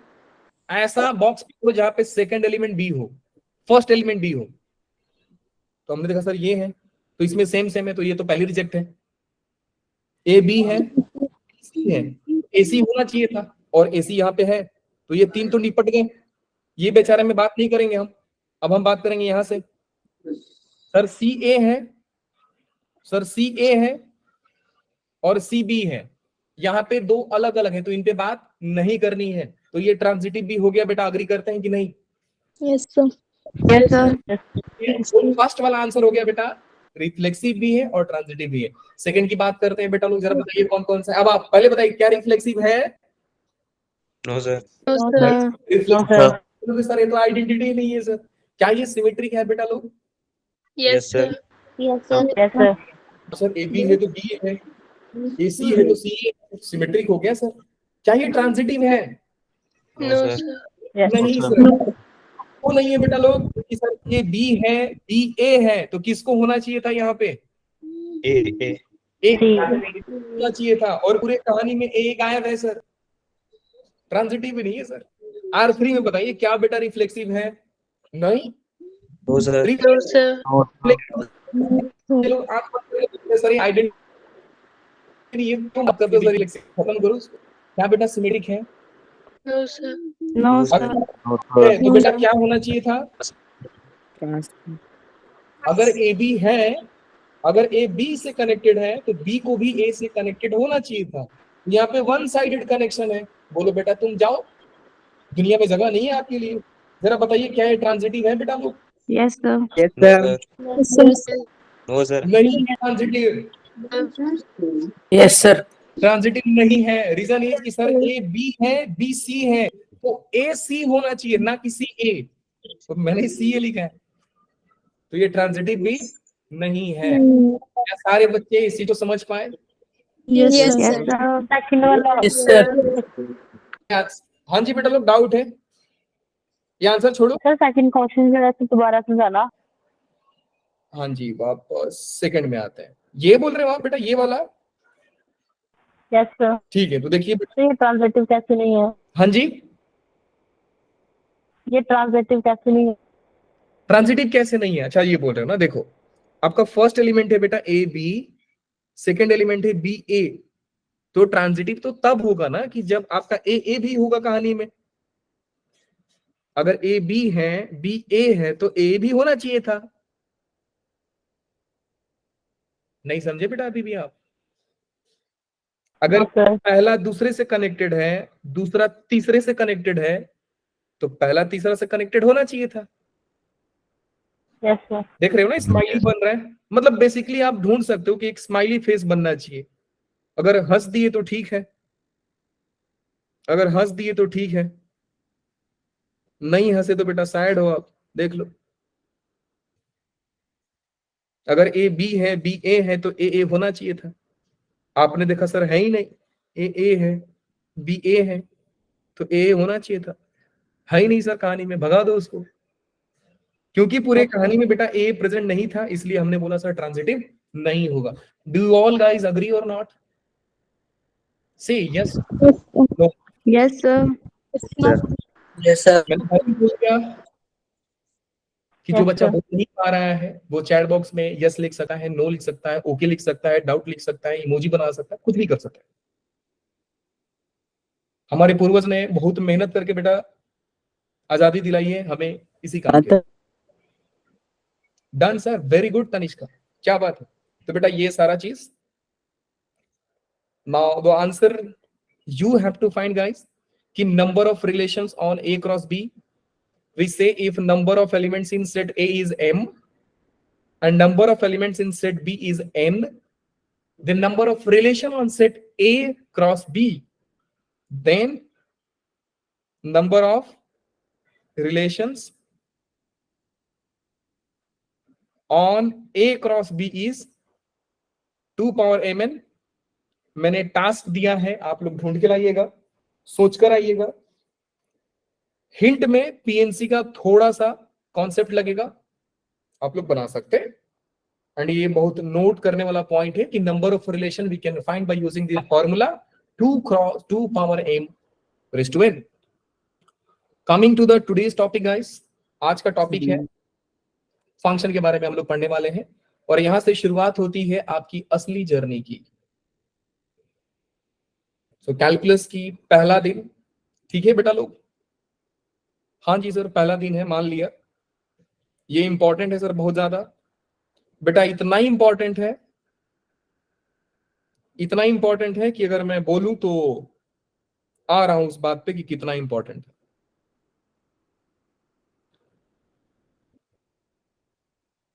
ऐसा बॉक्स जहां पे सेकंड एलिमेंट बी हो, फर्स्ट एलिमेंट बी हो। तो हमने देखा सर ये है, तो इसमें सेम सेम है, तो ये तो पहली रिजेक्ट है। ए बी है, सी है, एसी होना चाहिए था और एसी यहाँ पे है, तो ये तीन तो निपट गए। ये बेचारे में बात नहीं करेंगे हम, अब हम बात करेंगे यहां से। सर सी ए है, सर सी ए है और सी बी है, यहाँ पे दो अलग अलग है, तो इन पे बात नहीं करनी है। तो ये ट्रांजिटिव भी हो गया बेटा, अग्री करते हैं कि नहीं? Yes sir Yes, sir. First वाला आंसर हो गया बेटा, रिफ्लेक्सिव भी है और ट्रांजिटिव भी है। सेकंड की बात करते हैं बेटा लोग, जरा बताइए कौन कौन सा है। अब आप पहले बताइए क्या रिफ्लेक्सिव है? No, sir. No, sir. Reflexive sir ये तो आइडेंटिटी ही नहीं है सर। क्या ये सिमेट्रिक है बेटा लोग? Yes, sir. Yes, sir. Sir A B है तो बी है, ए सी है तो सी है, सिमेट्रिक हो गया सर। क्या ये ट्रांजिटिव है? No, sir. नहीं सर, वो नहीं है बेटा लोग, क्योंकि सर ये बी है, बी ए है, तो किसको होना चाहिए था यहाँ पे? A. ए होना चाहिए था, और पूरे कहानी में ए गायब है सर, ट्रांजिटिव भी नहीं है सर। R3 में बताइए क्या बेटा रिफ्लेक्सिव है? नहीं No, sir. चलो आप सर आइडेंटिटी ये तुम बात करते हो सर, रिफ्लेक्सिव खत्म करो उसको। क्या बेटा सिमेट्रिक है? No, अगर sir. है, तो बेटा क्या होना चाहिए था? अगर ए बी है, अगर ए बी से कनेक्टेड है तो बी को भी ए से कनेक्टेड होना चाहिए था। यहाँ पे वन साइडेड कनेक्शन है। बोलो बेटा तुम जाओ, दुनिया में जगह नहीं है आपके लिए। जरा बताइए क्या ये ट्रांजिटिव है बेटा लोग? Yes, sir. Yes, No, sir. sir. No, sir. नहीं है ट्रांजिटिव, Yes, sir. ट्रांजिटिव नहीं है। रीजन ये कि सर ए बी है, बी सी है, तो ए सी होना चाहिए ना कि सी ए, तो मैंने सी ए लिखा है, तो ये ट्रांजिटिव भी नहीं है। क्या सारे बच्चे इसी को समझ पाए? Yes Yes, sir sir. Second वाला. यस सर हाँ जी बेटा लोग, डाउट है? ये आंसर छोड़ो। सर सेकंड क्वेश्चन जरा से दोबारा समझाना। हाँ जी, वापस सेकंड में आते हैं। ये बोल रहे हो आप बेटा ये वाला? Yes sir. ठीक है, तो देखिए तो ये ट्रांजिटिव कैसे नहीं है? हाँ जी, ये ट्रांजिटिव कैसे नहीं है? ट्रांजिटिव कैसे नहीं है? अच्छा ये बोल रहे हो ना, देखो आपका फर्स्ट एलिमेंट है बेटा ए बी, सेकेंड एलिमेंट है बी ए, तो ट्रांजिटिव तो तब होगा ना कि जब आपका ए भी होगा कहानी में। अगर ए बी है, बी ए है, तो ए भी होना चाहिए था। नहीं समझे बेटा अभी भी आप? अगर पहला दूसरे से कनेक्टेड है, दूसरा तीसरे से कनेक्टेड है, तो पहला तीसरा से कनेक्टेड होना चाहिए था। Yes, sir. देख रहे हो ना, स्माइली बन रहा है, मतलब बेसिकली आप ढूंढ सकते हो कि एक स्माइली फेस बनना चाहिए। अगर हंस दिए तो ठीक है, अगर हंस दिए तो ठीक है, नहीं हंसे तो बेटा सैड हो आप, देख लो। अगर ए बी है, बी ए है, तो ए ए होना चाहिए था। आपने देखा सर है ही नहीं, ए ए है, बी ए है, तो ए होना चाहिए था, है ही नहीं सर कहानी में, भगा दो उसको। क्योंकि पूरे कहानी में बेटा ए प्रेजेंट नहीं था, इसलिए हमने बोला सर ट्रांजिटिव नहीं होगा। डू ऑल गाइस अग्री और not? Say yes no. Yes, sir. Yes, sir. मैंने पहले बोल दिया कि जो Yes, बच्चा sir. बोल नहीं पा रहा है वो चैट बॉक्स में यस लिख सकता है, नो लिख सकता है, ओके लिख सकता है, डाउट लिख सकता है, इमोजी बना सकता है, कुछ भी कर सकता है। हमारे पूर्वज ने बहुत मेहनत करके बेटा आजादी दिलाई है हमें इसी काम के। Done sir, very good Tanishka, क्या बात है। तो बेटा ये सारा चीज, now the answer you have to find guys कि number of relations on A cross B, we say if number of elements in set A is m and number of elements in set B is n, the number of relation on set A cross B, then number of relations on A cross B is 2 power mn। मैंने task दिया है, आप लोग ढूंढ के लाइएगा, सोचकर आइएगा। हिंट में पीएनसी का थोड़ा सा कॉन्सेप्ट लगेगा, आप लोग बना सकते हैं। एंड ये बहुत नोट करने वाला पॉइंट है कि number of relation we can find by using the formula 2 power m raised to n। Coming to the today's topic guys, आज का टॉपिक है फंक्शन के बारे में हम लोग पढ़ने वाले हैं, और यहां से शुरुआत होती है आपकी असली जर्नी की। सो कैलकुलस की पहला दिन, ठीक है बेटा लोग? हाँ जी सर पहला दिन है, मान लिया। ये इंपॉर्टेंट है सर बहुत ज्यादा बेटा, इतना ही इंपॉर्टेंट है, इतना इंपॉर्टेंट है कि अगर मैं बोलूं तो आ रहा हूं उस बात पे कि कितना इंपॉर्टेंट है।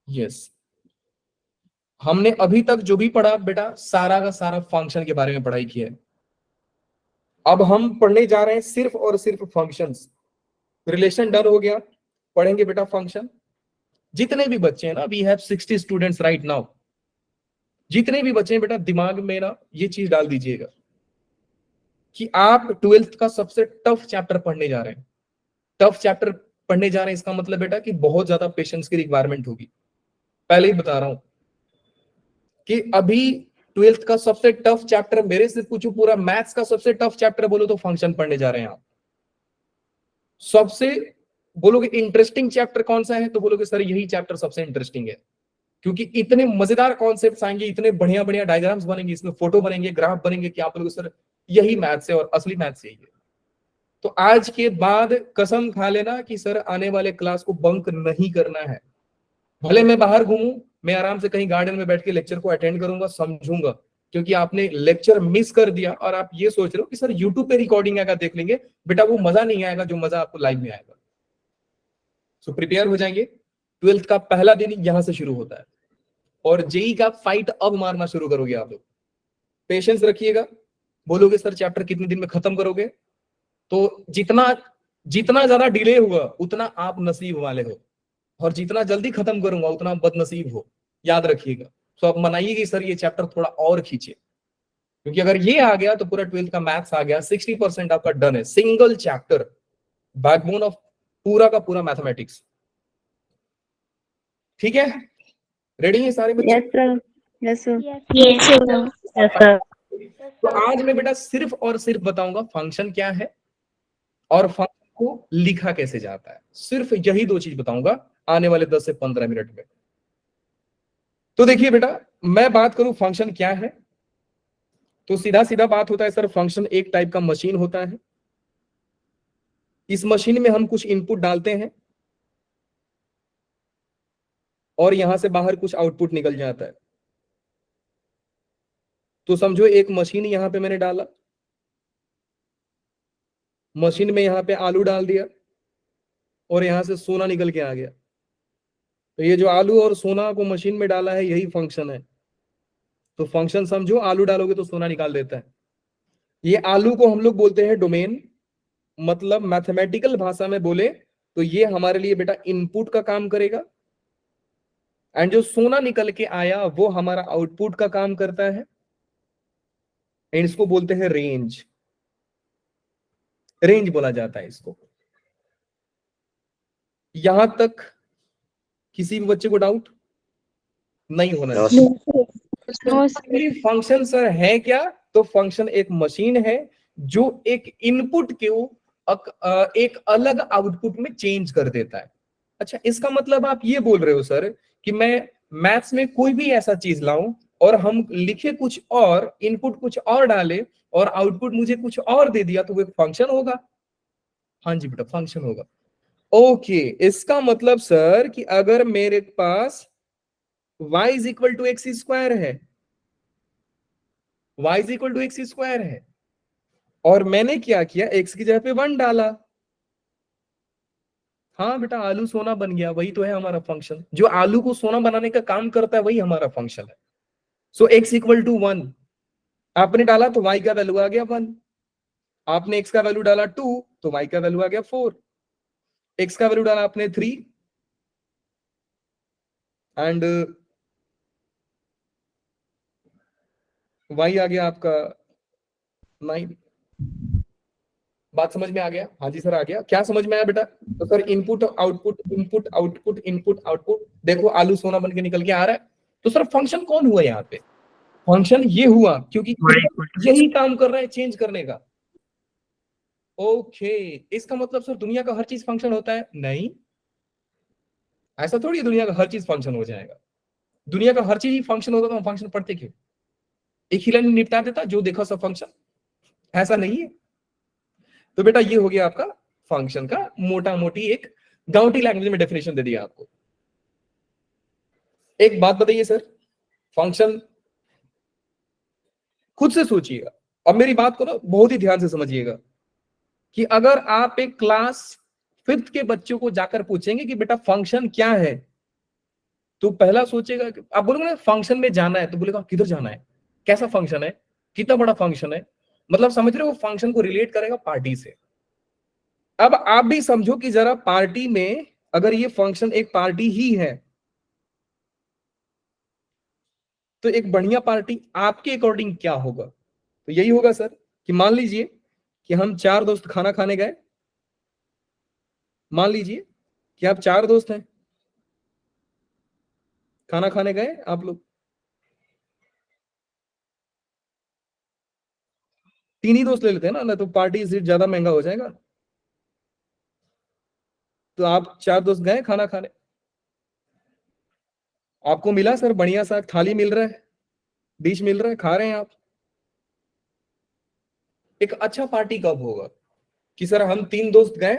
यस, हमने अभी तक जो भी पढ़ा बेटा सारा का सारा फंक्शन के बारे में पढ़ाई की है। अब हम पढ़ने जा रहे हैं सिर्फ और सिर्फ फंक्शंस। रिलेशन डन हो गया, पढ़ेंगे बेटा फंक्शन। जितने भी बच्चे हैं ना, we have 60 students right now, जितने भी बच्चे हैं बेटा दिमाग में ना ये चीज डाल दीजिएगा कि आप 12th का सबसे टफ चैप्टर पढ़ने जा रहे हैं। टफ चैप्टर पढ़ने जा रहे हैं, इसका मतलब बेटा कि बहुत ज्यादा पेशेंस की रिक्वायरमेंट होगी। पहले ही बता रहा हूं कि अभी 12th का सबसे टफ चैप्टर, मेरे से पूछो पूरा मैथ्स का सबसे टफ चैप्टर बोलो तो फंक्शन पढ़ने जा रहे हैं आप। सबसे बोलोगे इंटरेस्टिंग चैप्टर कौन सा है, तो बोलोगे सर यही चैप्टर सबसे इंटरेस्टिंग है, क्योंकि इतने मजेदार कॉन्सेप्ट्स आएंगे, इतने बढ़िया बढ़िया डायग्राम्स बनेंगे, इसमें फोटो बनेंगे, ग्राफ बनेंगे कि आप लोग सर यही मैथ्स है और असली मैथ्स यही है। तो आज के बाद कसम खा लेना कि सर आने वाले क्लास को बंक नहीं करना है। भले मैं बाहर घूमूं, मैं आराम से कहीं गार्डन में बैठ के लेक्चर को अटेंड करूंगा, समझूंगा, क्योंकि आपने लेक्चर मिस कर दिया और आप ये सोच रहे हो कि सर यूट्यूब पे रिकॉर्डिंग आएगा देख लेंगे, बेटा वो मजा नहीं आएगा जो मजा आपको लाइव में आएगा। सो प्रिपेयर हो जाएंगे, 12th का पहला दिन यहां से शुरू होता है, और जेई का फाइट अब मारना शुरू करोगे आप लोग। पेशेंस रखिएगा, बोलोगे सर चैप्टर कितने दिन में खत्म करोगे, तो जितना जितना ज्यादा डिले हुआ उतना आप नसीब वाले हो, और जितना जल्दी खत्म करूंगा उतना बदनसीब हो, याद रखिएगा। तो आप मनाइए कि सर ये चैप्टर थोड़ा और खींचे, क्योंकि अगर ये आ गया तो पूरा 12th का मैथ्स आ गया, 60% आपका डन है। सिंगल चैप्टर, बैकबोन ऑफ पूरा का पूरा मैथमेटिक्स। ठीक है, रेडी है सारे बच्चे? Yes, sir. Yes, sir. Yes, sir. Yes, sir. तो आज मैं बेटा सिर्फ और सिर्फ बताऊंगा फंक्शन क्या है और फंक्शन को लिखा कैसे जाता है, सिर्फ यही दो चीज बताऊंगा आने वाले 10 से 15 मिनट में। तो देखिए बेटा, मैं बात करूं फंक्शन क्या है, तो सीधा सीधा बात होता है सर फंक्शन एक टाइप का मशीन होता है। इस मशीन में हम कुछ इनपुट डालते हैं और यहां से बाहर कुछ आउटपुट निकल जाता है। तो समझो एक मशीन यहां पे मैंने डाला, मशीन में यहां पे आलू डाल दिया और यहां से सोना निकल के आ गया। तो ये जो आलू और सोना को मशीन में डाला है यही फंक्शन है। तो फंक्शन समझो, आलू डालोगे तो सोना निकाल देता है। ये आलू को हम लोग बोलते हैं डोमेन, मतलब मैथमेटिकल भाषा में बोले तो ये हमारे लिए बेटा इनपुट का काम करेगा, एंड जो सोना निकल के आया वो हमारा आउटपुट का काम करता है, एंड इसको बोलते हैं रेंज। रेंज बोला जाता है इसको। यहां तक किसी भी बच्चे को डाउट नहीं होना No, चाहिए। No, फंक्शन सर है क्या? तो फंक्शन एक मशीन है जो एक इनपुट को एक अलग आउटपुट में चेंज कर देता है। अच्छा, इसका मतलब आप ये बोल रहे हो सर कि मैं मैथ्स में कोई भी ऐसा चीज लाऊं और हम लिखे कुछ और, इनपुट कुछ और डाले और आउटपुट मुझे कुछ और दे दिया तो वो एक फंक्शन होगा? हाँ जी बेटा, फंक्शन होगा। ओके, इसका मतलब सर कि अगर मेरे पास y is equal to x square है, y is equal to x square है, और मैंने क्या किया, x की जगह पे 1 डाला, हाँ बेटा आलू सोना बन गया। वही तो है हमारा फंक्शन। जो आलू को सोना बनाने का काम करता है वही हमारा फंक्शन है। सो x इक्वल टू 1 आपने डाला तो y का वैल्यू आ गया 1, आपने x का वैल्यू डाला 2 तो y का वैल्यू आ गया 4, x का वैल्यू डाला आपने 3 एंड y आ गया आपका 9। बात समझ में आ गया? हाँ जी सर आ गया। क्या समझ में आया बेटा? तो sir input output, input output, input output, देखो आलू सोना बन के निकल के आ रहा है। तो सर फंक्शन कौन हुआ यहाँ पे? फंक्शन ये हुआ क्योंकि यही काम कर रहा है चेंज करने का। ओके, इसका मतलब सर दुनिया का हर चीज फंक्शन होता है? नहीं, ऐसा थोड़ी है दुनिया का हर चीज फंक्शन हो जाएगा। दुनिया का हर चीज ही फंक्शन होता तो हम फंक्शन पढ़ते क्यों? एक ही लाइन निपटा देता जो देखा सब फंक्शन, ऐसा नहीं है। तो बेटा ये हो गया आपका फंक्शन का मोटा मोटी एक गाउटी लैंग्वेज में डेफिनेशन दे दिया आपको। एक बात बताइए सर, फंक्शन खुद से सोचिएगा, अब मेरी बात को ना बहुत ही ध्यान से समझिएगा कि अगर आप एक क्लास 5th के बच्चों को जाकर पूछेंगे कि बेटा फंक्शन क्या है, तो पहला सोचेगा कि आप बोलोगे ना फंक्शन में जाना है, तो बोलेगा किधर जाना है, कैसा फंक्शन है, कितना बड़ा फंक्शन है, मतलब समझ रहे हो, फंक्शन को रिलेट करेगा पार्टी से। अब आप भी समझो कि जरा पार्टी में अगर ये फंक्शन एक पार्टी ही है तो एक बढ़िया पार्टी आपके अकॉर्डिंग क्या होगा? तो यही होगा सर कि मान लीजिए कि हम 4 दोस्त खाना खाने गए, मान लीजिए कि आप 4 दोस्त हैं, खाना खाने गए आप लोग, 3 ही दोस्त ले लेते हैं ना तो पार्टी सीट ज्यादा महंगा हो जाएगा। तो आप 4 दोस्त गए खाना खाने, आपको मिला सर बढ़िया सा थाली मिल रहा है, डिश मिल रहा है, खा रहे हैं आप। एक अच्छा पार्टी कब होगा कि सर हम 3 दोस्त गए,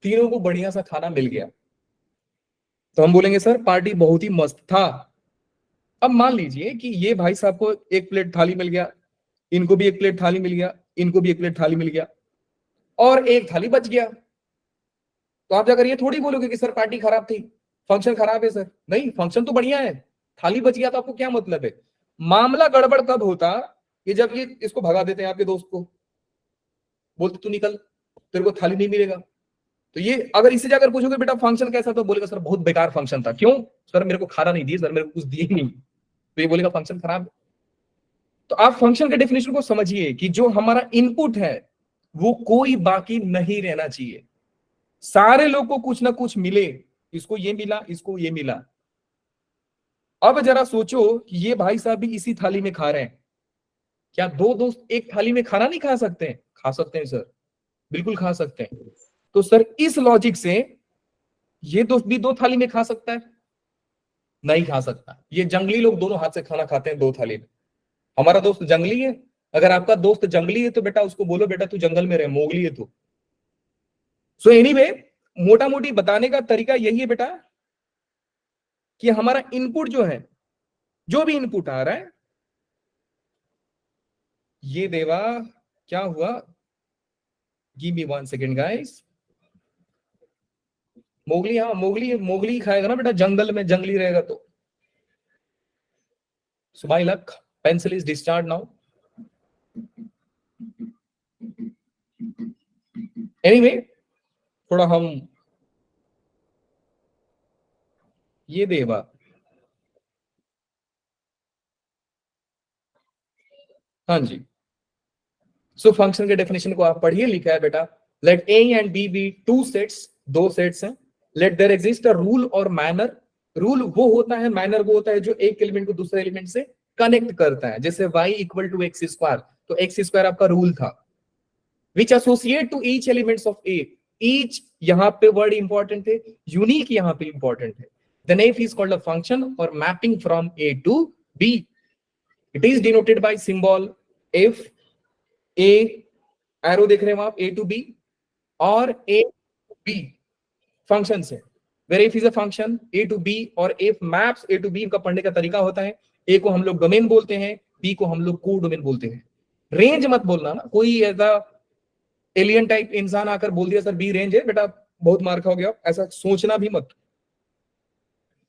तीनों को बढ़िया सा खाना मिल गया, तो हम बोलेंगे सर पार्टी बहुत ही मस्त था। अब मान लीजिए कि ये भाई साहब को 1 प्लेट थाली मिल गया, इनको भी 1 प्लेट थाली मिल गया, इनको भी 1 प्लेट थाली मिल गया, और 1 थाली बच गया। तो आप जाकर ये थोड़ी बोलोगे कि सर पार्टी खराब थी, फंक्शन खराब है सर। नहीं, फंक्शन तो बढ़िया है, थाली बच गया तो आपको क्या मतलब है? मामला गड़बड़ कब होता कि जब ये इसको भगा देते हैं आपके दोस्त को, बोलते तू निकल, तेरे को थाली नहीं मिलेगा। तो ये अगर इसे जाकर पूछोगे बेटा फंक्शन कैसा, तो बोलेगा सर बहुत बेकार फंक्शन था। क्यों? सर मेरे को खाना नहीं दिए, सर मेरे को कुछ दिए ही नहीं। तो ये बोलेगा फंक्शन खराब है। तो आप फंक्शन के डेफिनेशन को समझिए कि जो हमारा इनपुट है वो कोई बाकी नहीं रहना चाहिए, सारे लोग को कुछ ना कुछ मिले, इसको ये मिला, इसको ये मिला। अब जरा सोचो कि ये भाई साहब भी इसी थाली में खा रहे हैं, क्या 2 दोस्त एक थाली में खाना नहीं खा सकते हैं? खा सकते हैं सर, बिल्कुल खा सकते हैं। तो सर इस लॉजिक से ये दोस्त भी 2 थाली में खा सकता है? नहीं खा सकता। ये जंगली लोग दोनों हाथ से खाना खाते हैं 2 थाली में। हमारा दोस्त जंगली है, अगर आपका दोस्त जंगली है तो बेटा उसको बोलो बेटा तू जंगल में रहे, मोगली है तू। सो एनीवे, मोटा मोटी बताने का तरीका यही है बेटा कि हमारा इनपुट जो है, जो भी इनपुट आ रहा है, ये देवा क्या हुआ, give me 1 second guys, Mowgli, हाँ मोगली, मोगली खाएगा ना बेटा, जंगल में जंगली रहेगा तो। So my luck, pencil is discharged now. Anyway, थोड़ा हम ये देवा, हाँ जी। सो फंक्शन के डेफिनेशन को आप पढ़िए, लिखा है बेटा, let A and B be two sets, दो सेट्स हैं, let there exist a rule और मैनर। रूल वो होता है, मैनर वो होता है जो एक एलिमेंट को दूसरे एलिमेंट से कनेक्ट करता है। जैसे y equal to x square, तो एक्स स्क्वायर आपका रूल था। Which associate to each elements of A, each यहाँ पे वर्ड इंपॉर्टेंट है, यूनिक यहाँ पे इंपॉर्टेंट है। Then F is called a function और mapping from A to B. It is denoted by symbol F, A arrow देख रहे हैं आप, ए टू बी, और ए टू बी फंक्शन से, where F is a function, A to B और F maps A to B. इनका पढ़ने का तरीका होता है, ए को हम लोग डोमेन बोलते हैं, बी को हम लोग को डोमेन बोलते हैं। रेंज मत बोलना ना, कोई ऐसा एलियन टाइप इंसान आकर बोल दिया सर बी रेंज है, बेटा बहुत मार खाओगे आप, ऐसा सोचना भी मत।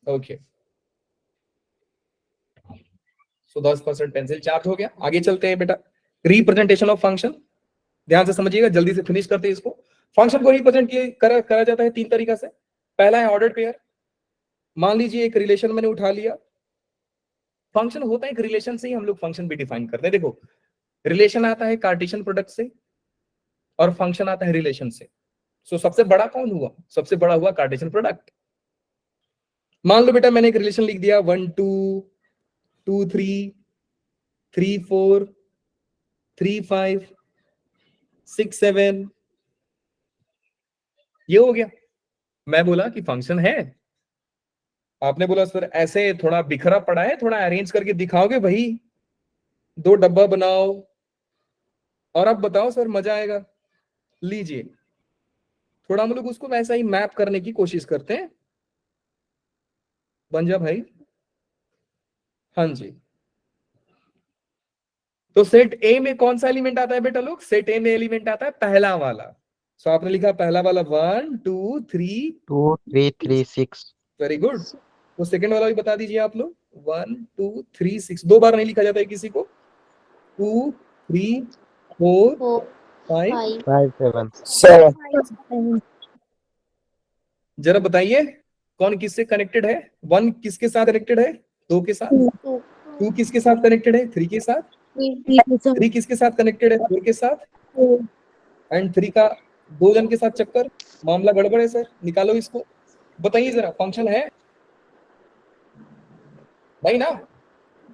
ओके, सो 10% पेंसिल चार्ज हो गया। आगे चलते हैं बेटा, रिप्रेजेंटेशन ऑफ फंक्शन, ध्यान से समझिएगा, जल्दी से फिनिश करते हैं इसको। फंक्शन को रिप्रेजेंट करा जाता है तीन तरीका से। पहला है ऑर्डर्ड पेयर। मान लीजिए एक रिलेशन मैंने उठा लिया, फंक्शन होता है एक रिलेशन से ही हम लोग फंक्शन भी डिफाइन करते हैं। देखो, रिलेशन आता है कार्टेशियन प्रोडक्ट से और फंक्शन आता है रिलेशन से। सो सबसे बड़ा कौन हुआ? सबसे बड़ा हुआ कार्टेशियन प्रोडक्ट। मान लो बेटा मैंने एक रिलेशन लिख दिया 1 2 2 3 3 4 3 5 6 7, ये हो गया। मैं बोला कि फंक्शन है, आपने बोला सर ऐसे थोड़ा बिखरा पड़ा है, थोड़ा अरेंज करके दिखाओगे भाई, 2 डब्बा बनाओ और अब बताओ सर मजा आएगा। लीजिए, थोड़ा हम लोग उसको वैसा ही मैप करने की कोशिश करते हैं। बन जा भाई, हाँ जी। तो सेट ए में कौन सा एलिमेंट आता है बेटा लोग? सेट ए में एलिमेंट आता है पहला वाला। सो आपने लिखा पहला वाला 1 2 3 2 3 3 6। Very good. तो सेकंड वाला भी बता दीजिए आप लोग, 1 2 3 6। 2 बार नहीं लिखा जाता है किसी को। 2 3 4 5 5 7। जरा बताइए कौन किससे कनेक्टेड है? 1 किसके साथ कनेक्टेड है? 2 के साथ। 2 किसके साथ कनेक्टेड है? 3 के साथ। 3 किसके साथ कनेक्टेड है? 4 के साथ। एंड 3 का 2 जन के साथ चक्कर, मामला गड़बड़ है सर, निकालो इसको। बताइए जरा, फंक्शन है भाई ना?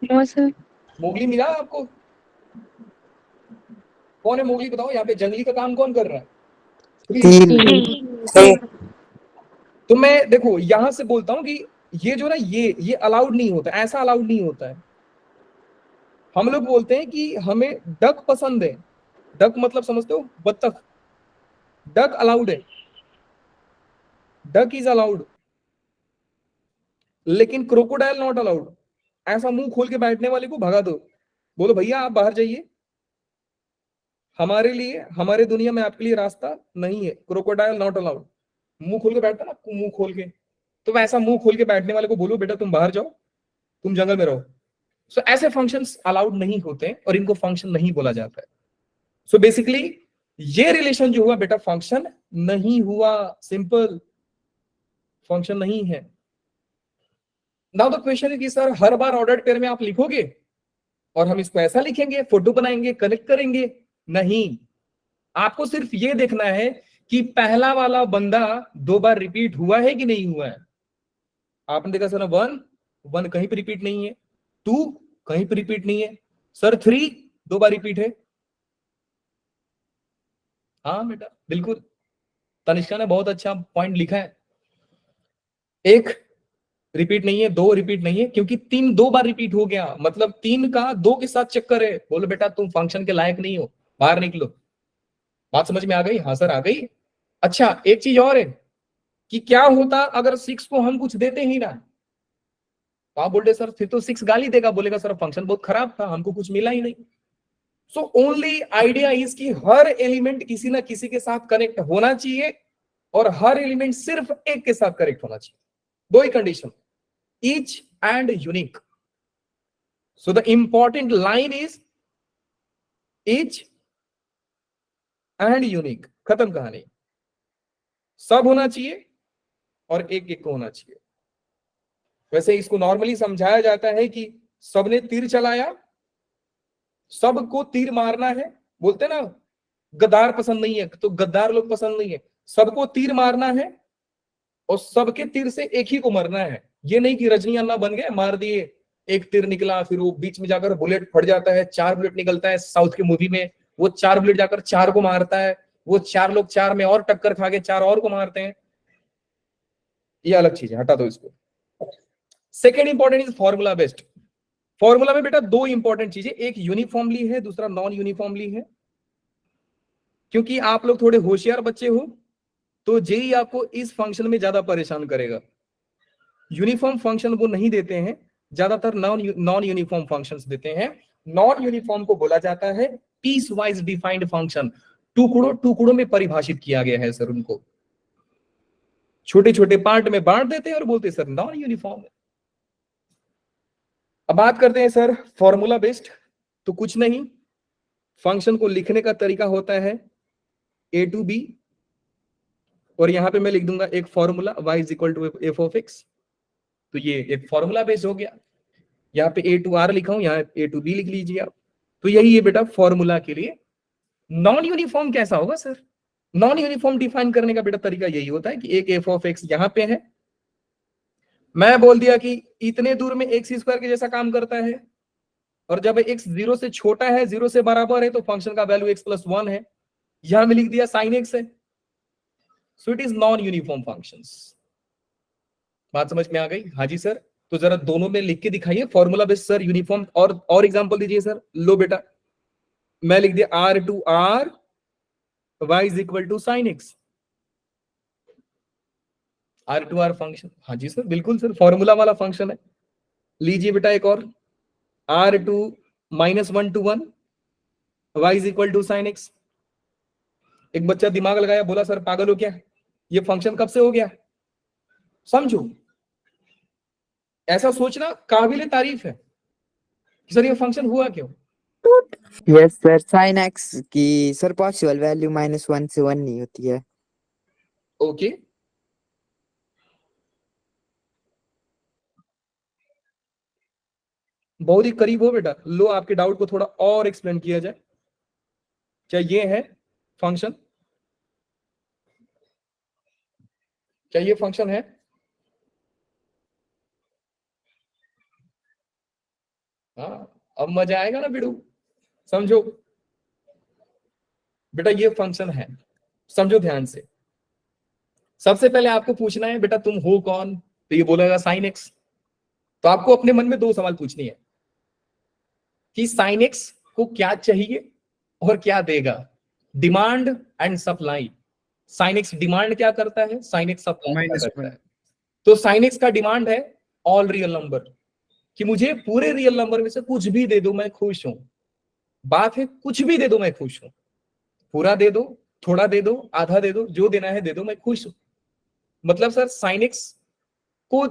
No sir. मोगली मिला आपको? कौन है मोगली बताओ? यहाँ पे जंगली का काम कौन कर रहा है? 3 तो मैं देखो यहां से बोलता हूं कि ये जो ना ये अलाउड नहीं होता, ऐसा अलाउड नहीं होता है। हम लोग बोलते हैं कि हमें डक पसंद है। डक मतलब समझते हो? बत्तख। डक अलाउड है, डक इज अलाउड, लेकिन क्रोकोडाइल नॉट अलाउड। ऐसा मुंह खोल के बैठने वाले को भगा दो, बोलो भैया आप बाहर जाइए, हमारे लिए, हमारे दुनिया में आपके लिए रास्ता नहीं है। Crocodile not allowed. मुंह खोल के बैठता ना, मुंह खोल के, तो वैसा मुंह खोल के बैठने वाले को बोलो बेटा तुम बाहर जाओ, तुम जंगल में रहो। सो ऐसे फंक्शंस अलाउड नहीं होते और इनको फंक्शन नहीं बोला जाता है। सो बेसिकली ये रिलेशन जो हुआ बेटा फंक्शन नहीं हुआ, सिंपल फंक्शन नहीं है। नाउ द क्वेश्चन है कि सर हर बार ऑर्डर्ड पेयर में आप लिखोगे और हम इसको ऐसा लिखेंगे, फोटो बनाएंगे, कनेक्ट करेंगे? नहीं, आपको सिर्फ ये देखना है कि पहला वाला बंदा 2 बार रिपीट हुआ है कि नहीं हुआ है। आपने देखा सर 1 कहीं पर रिपीट नहीं है, 2 कहीं पर रिपीट नहीं है, सर 3 2 बार रिपीट है। हाँ बेटा बिल्कुल, तनिष्का ने बहुत अच्छा पॉइंट लिखा है। 1 रिपीट नहीं है, 2 रिपीट नहीं है, क्योंकि 3 2 बार रिपीट हो गया, मतलब 3 का 2 के साथ चक्कर है। बोलो बेटा तुम फंक्शन के लायक नहीं हो, बाहर निकलो। बात समझ में आ गई? हाँ सर आ गई। अच्छा एक चीज और है कि क्या होता अगर 6 को हम कुछ देते ही ना, तो आप बोलते सर फिर तो 6 गाली देगा, बोलेगा सर फंक्शन बहुत खराब था, हमको कुछ मिला ही नहीं। सो ओनली आइडिया इज कि हर एलिमेंट किसी ना किसी के साथ कनेक्ट होना चाहिए, और हर एलिमेंट सिर्फ एक के साथ करेक्ट होना चाहिए। दो ही condition, each and unique. So the important line is each and unique, खत्म कहानी। सब होना चाहिए और एक एक को होना चाहिए। वैसे इसको नॉर्मली समझाया जाता है कि सबने तीर चलाया, सबको तीर मारना है, बोलते ना गद्दार पसंद नहीं है, तो गद्दार लोग पसंद नहीं है। सबको तीर मारना है और सबके तीर से एक ही को मरना है। ये नहीं कि रजनी अन्ना बन गए, मार दिए, एक तीर निकला, फिर वो बीच में जाकर बुलेट फट जाता है, 4 बुलेट निकलता है साउथ की मूवी में, वो 4 बुलेट जाकर 4 को मारता है, वो 4 लोग 4 में और टक्कर खा के 4 और को मारते हैं। ये अलग चीज है, हटा दो इसको। Second important is formula based. Formula में बेटा दो इंपॉर्टेंट चीजें, एक यूनिफॉर्मली है, दूसरा नॉन यूनिफॉर्मली है। क्योंकि आप लोग थोड़े होशियार बच्चे हो तो जेई आपको इस फंक्शन में ज्यादा परेशान करेगा। यूनिफॉर्म फंक्शन वो नहीं देते हैं, ज्यादातर नॉन यूनिफॉर्म फंक्शंस देते हैं। नॉन यूनिफॉर्म को बोला जाता है पीस वाइज डिफाइंड फंक्शन। टुकड़ों में परिभाषित किया गया है सर, उनको छोटे छोटे पार्ट में बांट देते हैं और बोलते हैं सर नॉन यूनिफॉर्म है। अब बात करते हैं सर फॉर्मूला बेस्ड। तो कुछ नहीं, फंक्शन को लिखने का तरीका होता है a to b, और यहां पे मैं लिख दूंगा एक formula y is equal to f of x। तो ये एक फॉर्मूला बेस्ड हो गया। यहाँ पे a to r लिखा हूं, यहाँ a to b लिख लीजिए आप। तो यही है बेटा फॉर्मूला के लिए। नॉन यूनिफॉर्म कैसा होगा सर? नॉन यूनिफॉर्म डिफाइन करने का बेटा तरीका यही होता है कि एक f ऑफ x यहां पे है, मैं बोल दिया कि इतने दूर में x स्क्वायर के जैसा काम करता है, और जब x 0 से छोटा है, 0 से बराबर है, तो फंक्शन का वैल्यू x + 1 है। यहां में लिख दिया sin x है। So it is non uniform functions. बात समझ में आ गई? हाँ जी सर। तो जरा दोनों में लिख के दिखाइए फॉर्मूला बेस्ड सर, यूनिफॉर्म और एग्जांपल दीजिए सर। लो बेटा, मैं लिख दिया r to r y is equal to sin x। r to r function, हाँ जी सर बिल्कुल सर, फॉर्मूला वाला फंक्शन है। लीजिए बेटा एक और, r to -1 to 1 y is equal to sin x। एक बच्चा दिमाग लगाया, बोला सर पागल हो क्या, ये फंक्शन कब से हो गया? समझो, ऐसा सोचना काबिल तारीफ है कि सर ये फंक्शन हुआ क्यों। यस सर, साइन एक्स की सर पॉसिबल वैल्यू -1 से 1 नहीं होती है। ओके, बहुत ही करीब हो बेटा। लो आपके डाउट को थोड़ा और एक्सप्लेन किया जाए। क्या ये है फंक्शन? क्या ये फंक्शन है? हाँ, अब मजा आएगा ना बिड़ू। समझो बेटा, ये फंक्शन है, समझो ध्यान से। सबसे पहले आपको पूछना है बेटा तुम हो कौन, तो ये बोलेगा साइन एक्स। तो आपको अपने मन में दो सवाल पूछनी है कि साइन एक्स को क्या चाहिए और क्या देगा। Demand and supply. Sine x demand क्या करता है, साइन एक्स सप्लाई क्या करता है। तो साइन एक्स का डिमांड है ऑल रियल नंबर, कि मुझे पूरे रियल नंबर में से कुछ भी दे दो मैं खुश हूं। बात है कुछ भी दे दो मैं खुश हूं, पूरा दे दो, थोड़ा दे दो, आधा दे दो, जो देना है दे दो, मैं खुश हूं। मतलब सर साइन एक्स को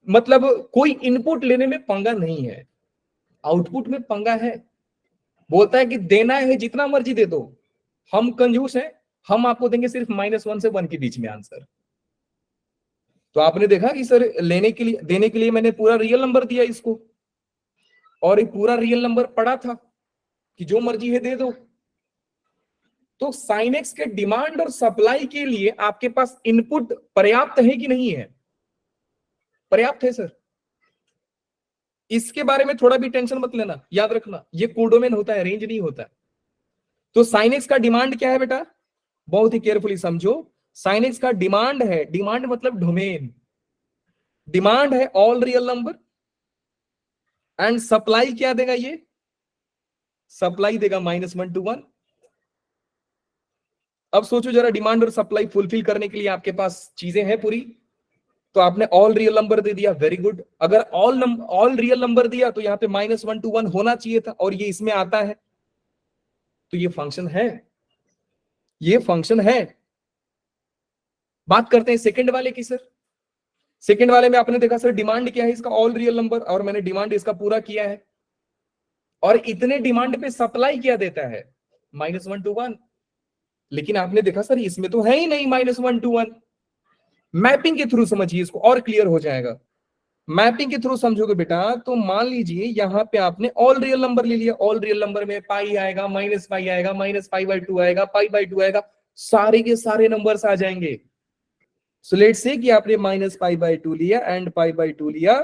मतलब कोई इनपुट लेने में पंगा नहीं है, आउटपुट में पंगा है। बोलता है कि देना है जितना मर्जी दे दो, हम कंजूस हैं, हम आपको देंगे सिर्फ -1 से 1 के बीच में आंसर। तो आपने देखा कि सर लेने के लिए, देने के लिए मैंने पूरा रियल नंबर दिया इसको, और एक पूरा रियल नंबर पड़ा था कि जो मर्जी है दे दो। तो साइन एक्स के डिमांड और सप्लाई के लिए आपके पास इनपुट पर्याप्त है कि नहीं है? पर्याप्त है सर। इसके बारे में थोड़ा भी टेंशन मत लेना, याद रखना ये कोडोमेन होता है, रेंज नहीं होता। तो साइन एक्स का डिमांड क्या है बेटा, बहुत ही केयरफुली समझो। साइन एक्स का डिमांड है, डिमांड मतलब डोमेन, डिमांड है all real number, and supply क्या देगा ये, सप्लाई देगा -1 to 1। अब सोचो जरा, डिमांड और सप्लाई फुलफिल करने के लिए आपके पास चीजें हैं पूरी। तो आपने ऑल रियल नंबर दे दिया, वेरी गुड। अगर ऑल रियल नंबर दिया तो यहाँ पे -1 to 1 होना चाहिए था, और ये इसमें आता है। तो ये फंक्शन है, ये फंक्शन है। बात करते हैं सेकंड वाले की सर। सेकंड वाले में आपने देखा सर डिमांड क्या है इसका, ऑल रियल नंबर, और मैंने डिमांड इसका पूरा किया है, और इतने डिमांड पे सप्लाई क्या देता है, -1 to 1। लेकिन आपने देखा सर इसमें तो है ही नहीं -1 to 1। मैपिंग के थ्रू समझिए इसको और क्लियर हो जाएगा। मैपिंग के थ्रू समझोगे बेटा तो मान लीजिए यहाँ पे आपने ऑल रियल नंबर ले लिया, ऑल रियल नंबर में पाई आएगा, -पाई आएगा, -π/2 आएगा, π/2 आएगा, सारे के सारे नंबर्स आ जाएंगे। सो लेट्स से कि आपने -π/2 लिया एंड π/2 लिया,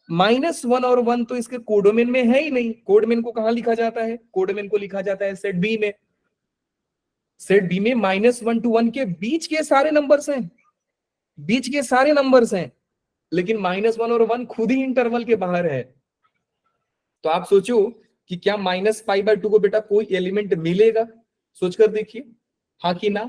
-1 और 1 तो इसके कोडोमेन में है ही नहीं। कोडोमेन को कहां लिखा जाता है, कोडोमेन को लिखा जाता है सेट बी में। सेट बी में -1 to 1 के बीच के सारे नंबर्स हैं, बीच के सारे नंबर्स हैं, लेकिन -1 और 1 खुद ही इंटरवल के बाहर है। तो आप सोचो कि क्या -π/2 को बेटा कोई एलिमेंट मिलेगा, सोचकर देखिए, हाँ कि ना।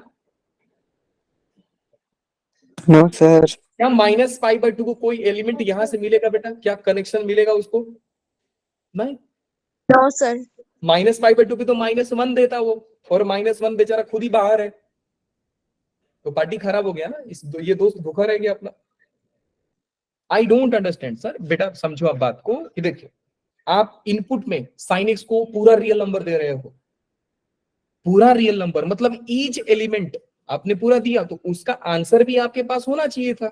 No sir. क्या -π/2 को कोई एलिमेंट यहां से मिलेगा बेटा, क्या कनेक्शन मिलेगा उसको, नहीं। No sir. -π/2 पे तो -1 देता वो, और -1 बेचारा खुद ही बाहर है, तो पार्टी खराब हो गया ना, ये दोस्त धोखा रह गया अपना। I don't understand sir. बेटा समझो आप बात को कि देखिए, आप इनपुट में sin x को पूरा रियल नंबर दे रहे हो, पूरा रियल नंबर मतलब ईच एलिमेंट आपने पूरा दिया, तो उसका आंसर भी आपके पास होना चाहिए था।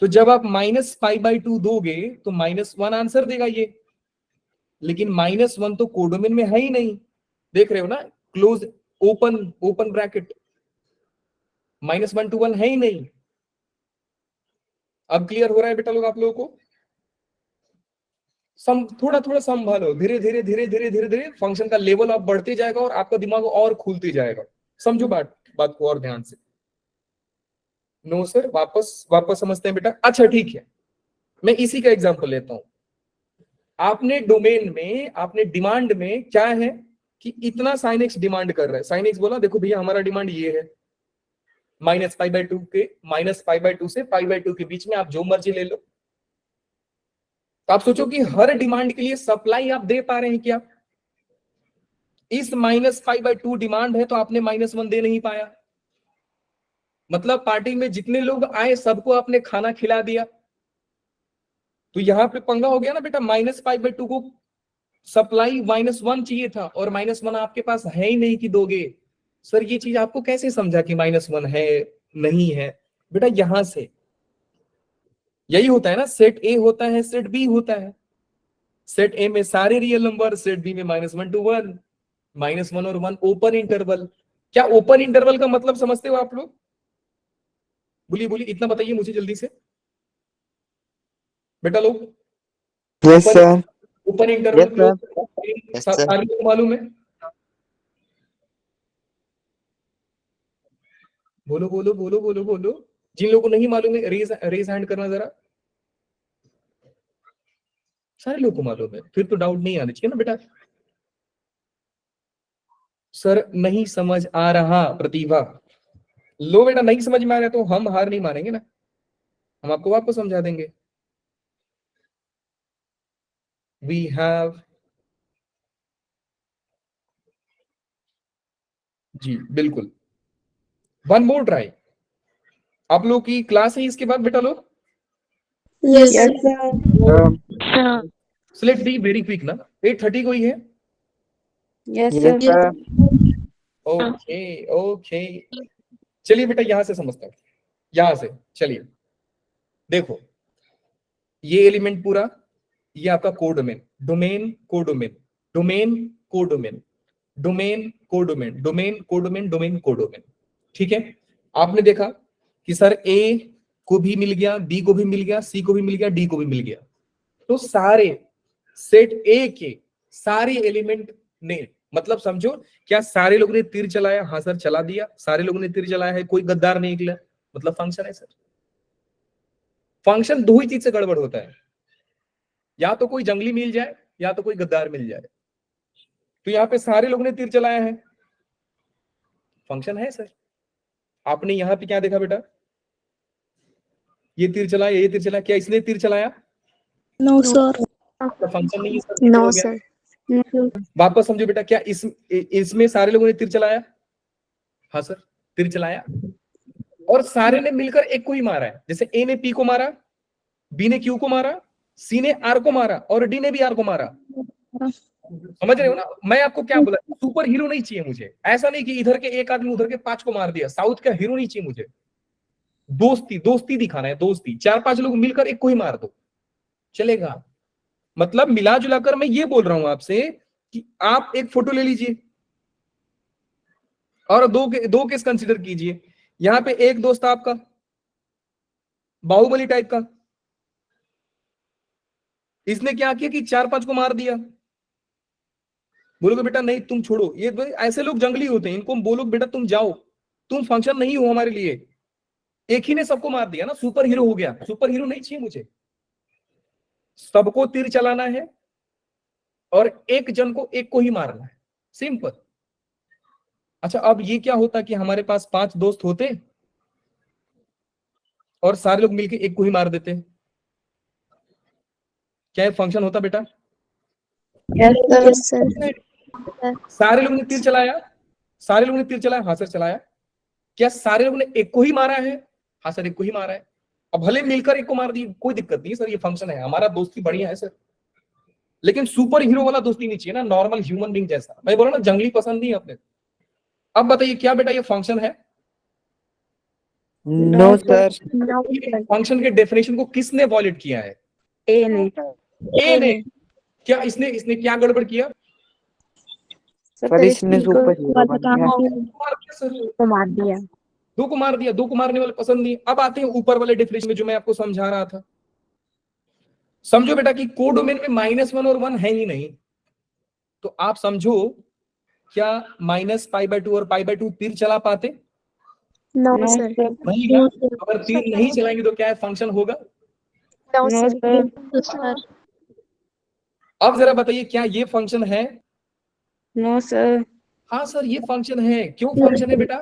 तो जब आप -π/2 दोगे तो -1 आंसर देगा ये, लेकिन -1 तो कोडोमेन में है ही नहीं, देख रहे हो ना, क्लोज ओपन ब्रैकेट, -1 to 1 है ही नहीं। अब क्लियर हो रहा है बेटा लोग आप लोगों को? थोड़ा थोड़ा संभालो, धीरे धीरे धीरे धीरे धीरे धीरे फंक्शन का लेवल आप बढ़ते जाएगा और आपका दिमाग और खुलते जाएगा। समझो बात को और ध्यान से। नो सर, वापस समझते हैं बेटा। अच्छा ठीक है, मैं इसी का एग्जांपल लेता हूं। आपने डोमेन में, आपने डिमांड में क्या है कि इतना sin x डिमांड कर रहा है। sin x बोला देखो भैया हमारा डिमांड ये है, -π/2 के, -π/2 से π/2 के बीच में आप जो मर्जी ले लो। तो आप सोचो कि हर डिमांड के लिए सप्लाई आप दे पा रहे हैं क्या? इस -π/2 डिमांड है तो आपने -1 दे नहीं पाया, मतलब पार्टी में जितने लोग आए सबको आपने खाना खिला दिया। तो यहां पे पंगा हो गया ना बेटा, -π/2 को सप्लाई -1 चाहिए था और -1 आपके पास है ही नहीं कि दोगे। सर ये चीज आपको कैसे समझा कि -1 है नहीं है? बेटा यहां से यही होता है ना, सेट ए होता है, सेट बी होता है। सेट ए में सारे रियल नंबर, सेट बी में -1 to 1, -1 और 1 ओपन इंटरवल। क्या ओपन इंटरवल का मतलब समझते हो आप लोग? बोलिए बोलिए, इतना बताइए मुझे जल्दी से बेटा लोग। Yes sir. Open interval Yes, sir. सारे लोग मालूम है? बोलो बोलो बोलो बोलो बोलो, जिन लोगों को नहीं मालूम है रेज हैंड करना जरा। सारे लोगों को मालूम है, फिर तो डाउट नहीं आना चाहिए ना बेटा। सर नहीं समझ आ रहा प्रतिभा, लो बेटा नहीं समझ में आ रहा तो हम हार नहीं मानेंगे ना, हम आपको वापस समझा देंगे। वी हैव, जी बिल्कुल, वन मोर ट्राई। आप लोग की क्लास है इसके बाद बेटा लोग? Yes sir. Sir. So let's be very quick ना, 8:30 को ही है। Yes yes sir. Sir. Okay okay, चलिए बेटा यहां से समझता हूं, यहां से चलिए देखो, ये एलिमेंट पूरा, ये आपका codomain, domain codomain, domain codomain, domain codomain, domain codomain, domain codomain. ठीक है, आपने देखा कि सर ए को भी मिल गया, बी को भी मिल गया, सी को भी मिल गया, डी को भी मिल गया। तो सारे सेट ए के सारे एलिमेंट ने, मतलब समझो क्या सारे लोगों ने तीर चलाया? हाँ सर चला दिया, सारे लोगों ने तीर चलाया है, कोई गद्दार नहीं निकला, मतलब फंक्शन है सर। फंक्शन दो ही चीज से गड़बड़ होता है, या तो कोई जंगली मिल जाए या तो कोई गद्दार मिल जाए। तो यहाँ पे सारे लोगों ने तीर चलाया है, फंक्शन है सर। आपने यहाँ पे क्या देखा बेटा, ये तीर चलाया, ये तीर चलाया, क्या इसने तीर चलाया? No sir. फंक्शन नहीं है सर, नो हो गया। सर। वापस समझो बेटा, क्या इसमें सारे लोगों ने तीर चलाया? हाँ सर तीर चलाया। और सारे ने मिलकर एक को ही मारा है। जैसे ए ने पी को मारा, बी ने क्यू को मारा, सी ने आर को मारा और डी ने भी आर को मारा। समझ रहे हो ना? मैं आपको क्या बोला, सुपर हीरो नहीं चाहिए मुझे। ऐसा नहीं कि इधर के एक आदमी उधर के 5 को मार दिया, साउथ का हीरो नहीं चाहिए मुझे। दोस्ती दोस्ती दिखाना है, दोस्ती। 4-5 लोग मिलकर एक को ही मार दो, चलेगा। मतलब मिला जुलाकर मैं ये बोल रहा हूं आपसे कि आप एक फोटो ले लीजिए और दो केस कंसीडर कीजिए। यहां पे एक दोस्त आपका बाहुबली टाइप का, इसने क्या किया कि 4-5 को मार दिया। बोलोगे बेटा नहीं तुम छोड़ो, ये ऐसे लोग जंगली होते हैं, इनको बोलो बेटा तुम जाओ, तुम फंक्शन नहीं हो हमारे लिए। एक ही ने सबको मार दिया ना, सुपर हीरो हो गया। सुपर हीरो नहीं चाहिए मुझे, सबको तीर चलाना है और एक जन को एक को ही मारना है, सिंपल। अच्छा, अब ये क्या होता कि हमारे पास 5 दोस्त होते और सारे लोग मिलकर एक को ही मार देते, क्या ये फंक्शन होता बेटा? Yes, sir. सारे लोगों ने तीर चलाया, सारे लोगों ने तीर चलाया, हाँ सर चलाया। क्या सारे लोगों ने एक को ही मारा है? हाँ सर एक को ही मारा है। अब भले मिलकर एक को मार दी, कोई दिक्कत नहीं सर, ये फंक्शन है, हमारा दोस्ती बढ़िया है सर। लेकिन सुपर हीरो वाला दोस्ती नहीं चाहिए ना, नॉर्मल ह्यूमन बीइंग जैसा। मैं बोला ना जंगली पसंद नहीं अपने। अब बताइए क्या बेटा ये फंक्शन है? No sir. फंक्शन के डेफिनेशन को किसने वॉयलेट किया है? A ने ए ने। क्या इसने क्या गड़बड़ किया? सर इसने सुपर हीरो बन गया। मार दिया सर, तो मार दिया। 2 को मार दिया, 2 को मारने वाले पसंद नहीं। अब आते हैं ऊपर वाले डेफिनेशन में जो मैं आपको समझा रहा था। समझो बेटा कि कोडोमेन में -1 और 1 है ही नहीं, तो आप समझो क्या -π/2 और π/2 तीर चला पाते? No, sir. नहीं ना। अगर तीर नहीं चलाएंगे तो क्या है, फंक्शन होगा? No, sir. अब जरा बताइए क्या ये फंक्शन है? No, sir. हाँ सर ये फंक्शन है। क्यों फंक्शन है बेटा?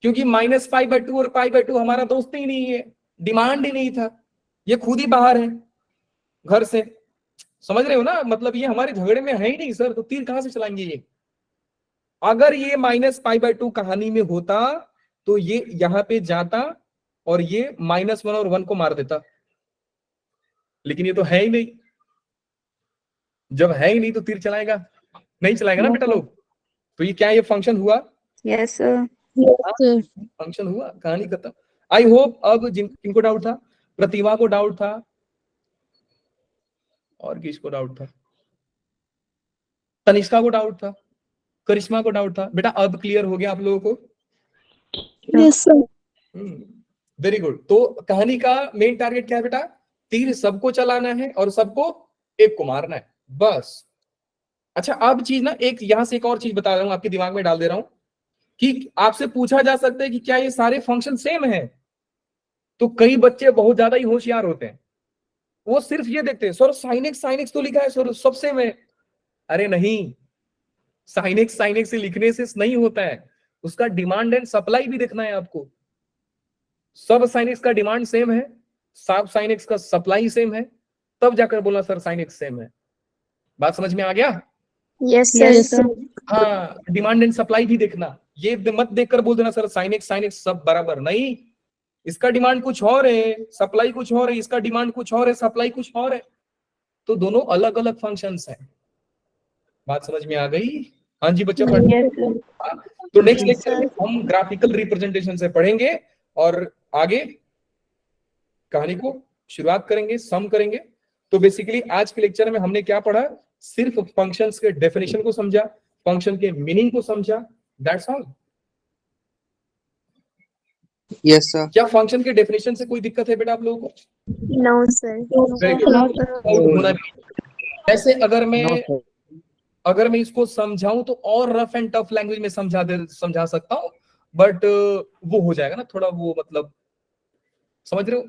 क्योंकि -π/2 और π/2 हमारा दोस्त ही नहीं है, डिमांड ही नहीं था, ये खुद ही बाहर है घर से। समझ रहे हो ना? मतलब ये हमारे झगड़े में है ही नहीं सर, तो तीर कहां से चलाएंगे ये? अगर ये -π/2 कहानी में होता तो ये यहां पे जाता और ये -1 और 1 को मार देता, लेकिन ये तो है ही नहीं। जब है ही नहीं तो तीर चलाएगा? नहीं चलाएगा ना बेटा लोग। तो ये क्या, ये फंक्शन हुआ? Yes, sir. फंक्शन हुआ, कहानी खत्म। आई होप अब किनको डाउट था? प्रतिभा को डाउट था और किसको डाउट था? तनिष्का को डाउट था, करिश्मा को डाउट था। बेटा अब क्लियर हो गया आप लोगों को? Yes, sir. Very good. तो कहानी का मेन टारगेट क्या है बेटा? तीर सबको चलाना है और सबको एक को मारना है, बस। अच्छा अब चीज ना, एक यहां से एक और चीज बता रहा हूं, आपके दिमाग में डाल दे रहा हूं कि आपसे पूछा जा सकता है कि क्या ये सारे फंक्शन सेम है? तो कई बच्चे बहुत ज्यादा ही होशियार होते हैं, वो सिर्फ ये देखते हैं सर साइन एक्स तो लिखा है सर, सब सेम है। अरे नहीं, साइन एक्स से लिखने से नहीं होता है, उसका डिमांड एंड सप्लाई भी देखना है आपको। सब साइन एक्स का डिमांड सेम है, सब साइन एक्स का सप्लाई सेम है, तब जाकर बोला सर साइन एक्स सेम है। बात समझ में आ गया? Yes, sir. हाँ, डिमांड एंड सप्लाई भी देखना, ये मत देखकर बोल देना सर साइन एक्स सब बराबर। नहीं, इसका डिमांड कुछ और है, सप्लाई कुछ और है, इसका डिमांड कुछ और है, सप्लाई कुछ और है, तो दोनों अलग अलग फंक्शंस हैं। बात समझ में आ गई? हाँ जी बच्चों, तो नेक्स्ट लेक्चर में हम ग्राफिकल रिप्रेजेंटेशन से पढ़ेंगे और आगे कहानी को शुरुआत करेंगे, सम करेंगे। तो बेसिकली आज के लेक्चर में हमने क्या पढ़ा? सिर्फ फंक्शंस के डेफिनेशन को समझा, फंक्शन के मीनिंग को समझा, दैट्स ऑल। Yes sir. क्या फंक्शन के डेफिनेशन से कोई दिक्कत है बेटा आप लोगों को? No, sir. Very good. ऐसे अगर मैं इसको समझाऊं तो और रफ एंड टफ लैंग्वेज में समझा सकता हूं, बट वो हो जाएगा ना थोड़ा, वो मतलब समझ रहे हो?